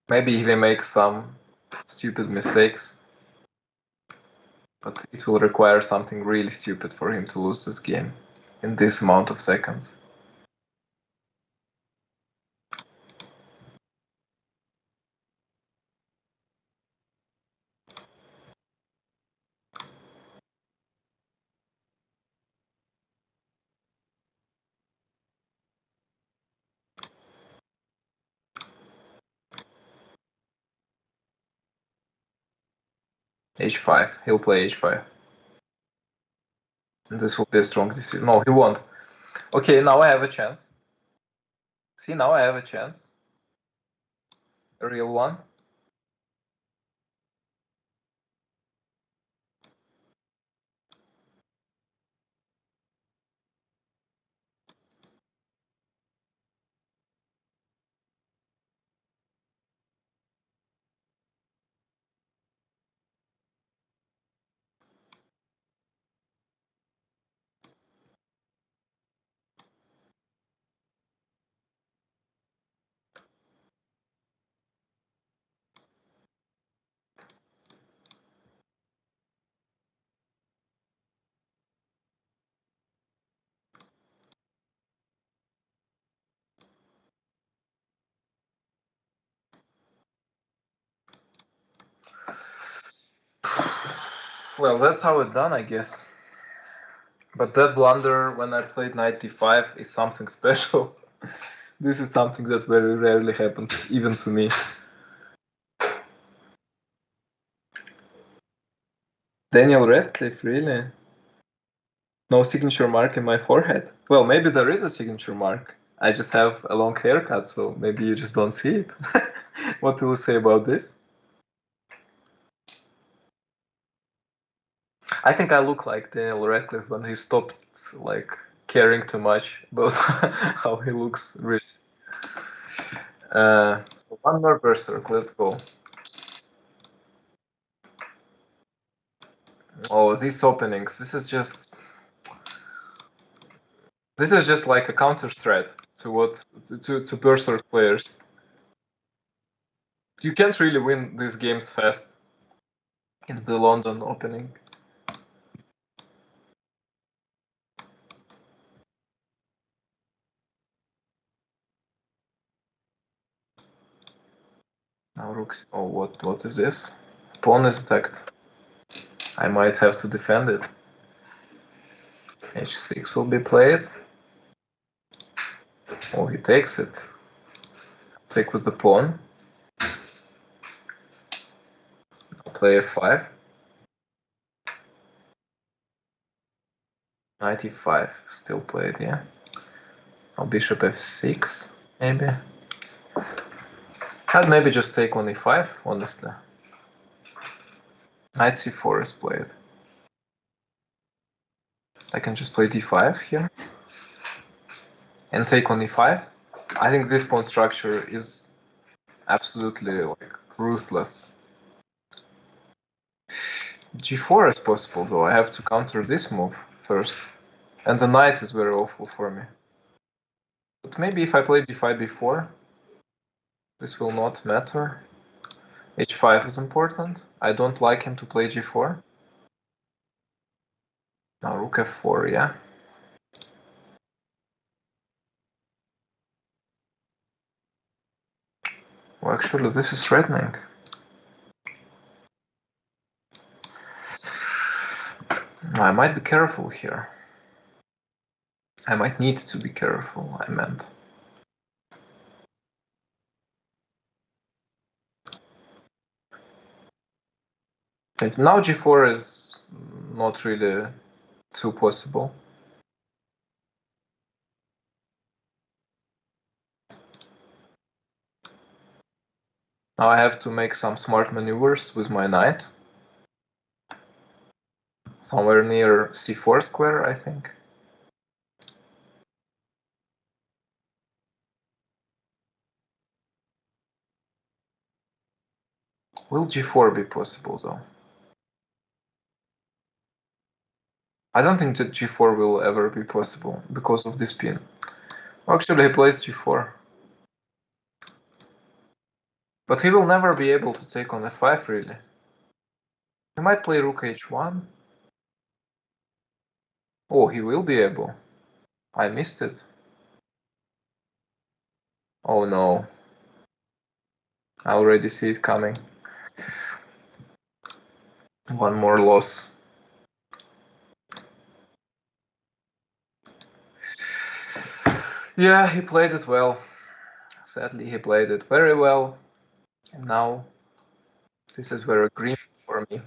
Maybe he makes some stupid mistakes. But it will require something really stupid for him to lose this game in this amount of seconds. H5. He'll play H5. And this will be a strong decision. No, he won't. Okay, now I have a chance. See, now I have a chance. A real one. Well, that's how it's done, I guess. But that blunder when I played knight d5 is something special. This is something that very rarely happens, even to me. Daniel Radcliffe, really? No signature mark in my forehead? Well, maybe there is a signature mark. I just have a long haircut, so maybe you just don't see it. What do you say about this? I think I look like Daniel Radcliffe when he stopped like caring too much about how he looks. Really. So one more berserk. Let's go. Oh, these openings. This is just like a counter threat to what to berserk players. You can't really win these games fast in the London opening. Now rooks. Oh, what is this? Pawn is attacked. I might have to defend it. H6 will be played. Oh, he takes it. Take with the pawn. Play f5. Knight e5 still played, yeah. Now bishop f6, maybe. I'd maybe just take on e5, honestly. Knight c4 is played. I can just play d5 here and take on e5. I think this pawn structure is absolutely like ruthless. g4 is possible though. I have to counter this move first, and the knight is very awful for me. But maybe if I play b5 before, this will not matter. h5 is important. I don't like him to play g4. Now rook f4, yeah. Well, actually, this is threatening. I might be careful here. I might need to be careful, I meant. And now g4 is not really too possible. Now I have to make some smart maneuvers with my knight. Somewhere near c4 square, I think. Will g4 be possible, though? I don't think that g4 will ever be possible because of this pin. Actually, he plays g4. But he will never be able to take on f5, really. He might play rook h1. Oh, he will be able. I missed it. Oh no. I already see it coming. One more loss. Yeah, he played it well. Sadly, he played it very well. And now, this is very grim for me.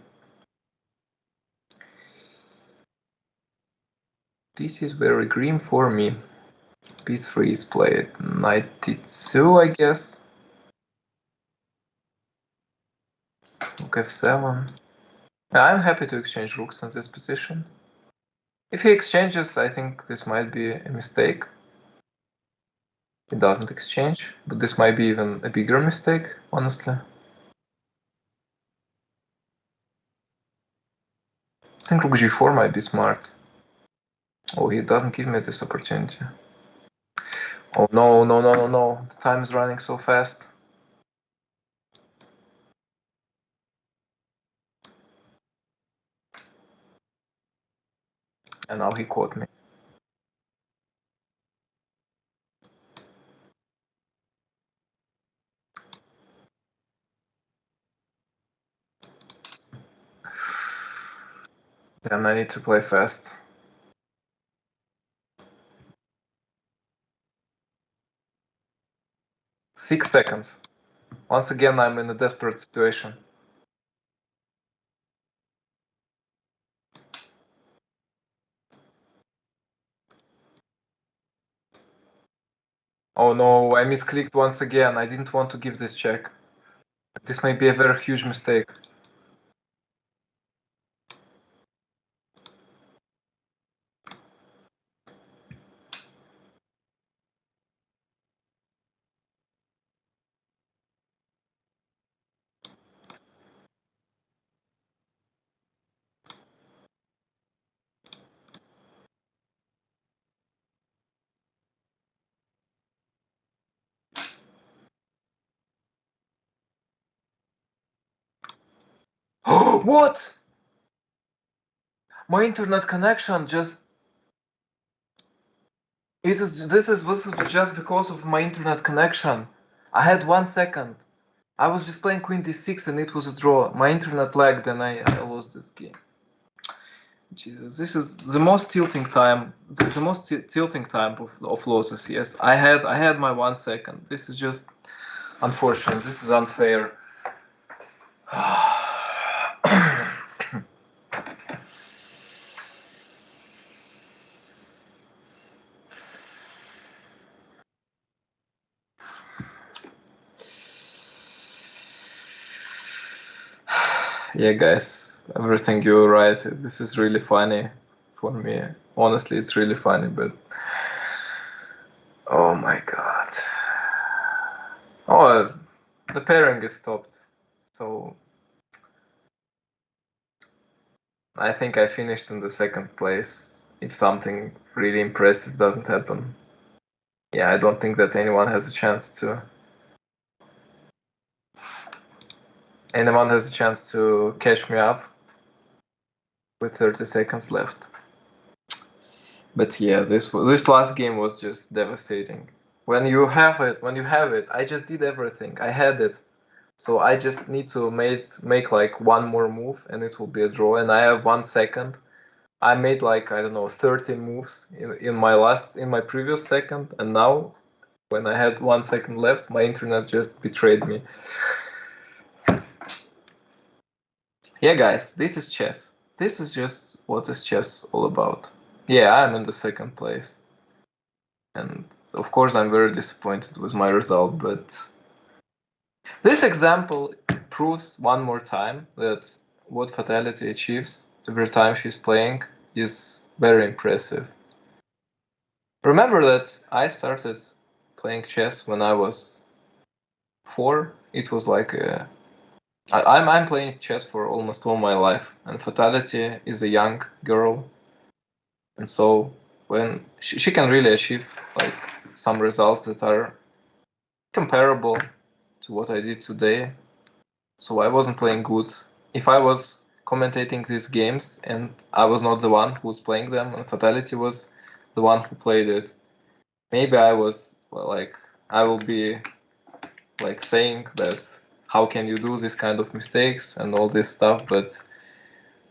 This is very grim for me. B3 is played 92, I guess. Rook f7. I'm happy to exchange rooks in this position. If he exchanges, I think this might be a mistake. He doesn't exchange, but this might be even a bigger mistake, honestly. I think rook g4 might be smart. Oh, he doesn't give me this opportunity. Oh no, no, no, no, no. The time is running so fast. And now he caught me. Then I need to play fast. 6 seconds. Once again, I'm in a desperate situation. Oh no, I misclicked once again. I didn't want to give this check. This might be a very huge mistake. What? My internet connection just... This is just because of my internet connection. I had 1 second. I was just playing queen d6 and it was a draw. My internet lagged and I lost this game. Jesus, this is the most tilting time. The most tilting time of losses. Yes, I had my 1 second. This is just unfortunate. This is unfair. Yeah, guys, everything you're right. This is really funny for me. Honestly, it's really funny, but oh my god. Oh, the pairing is stopped. So I think I finished in the 2nd place if something really impressive doesn't happen. Yeah, I don't think that anyone has a chance to catch me up with 30 seconds left. But yeah, this last game was just devastating. When you have it, I just did everything. I had it. So I just need to make like one more move and it will be a draw, and I have 1 second. I made like, I don't know, 30 moves in my previous second, and now when I had 1 second left, my internet just betrayed me. Yeah, guys, this is chess. This is just what is chess all about. Yeah, I'm in the 2nd place. And of course I'm very disappointed with my result, but this example proves one more time that what Fatality achieves every time she's playing is very impressive. Remember that I started playing chess when I was 4. It was like I'm playing chess for almost all my life, and Fatality is a young girl, and so when she can really achieve like some results that are comparable to what I did today. So I wasn't playing good. If I was commentating these games, and I was not the one who was playing them, and Fatality was the one who played it. Maybe I was I will be like saying that how can you do this kind of mistakes and all this stuff, but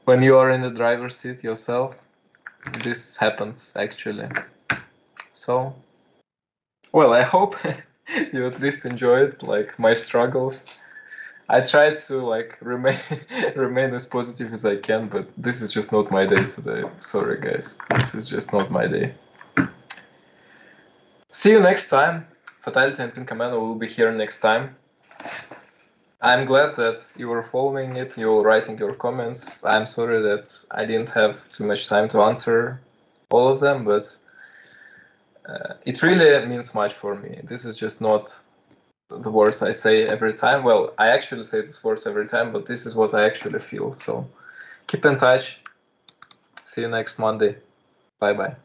when you are in the driver's seat yourself, this happens actually. So, well, I hope you at least enjoyed like my struggles. I try to like remain as positive as I can, but this is just not my day today. Sorry guys, this is just not my day. See you next time. Fatality and Pinkameno will be here next time. I'm glad that you were following it, you were writing your comments. I'm sorry that I didn't have too much time to answer all of them, but it really means much for me. This is just not the words I say every time. Well, I actually say these words every time, but this is what I actually feel. So keep in touch. See you next Monday. Bye-bye.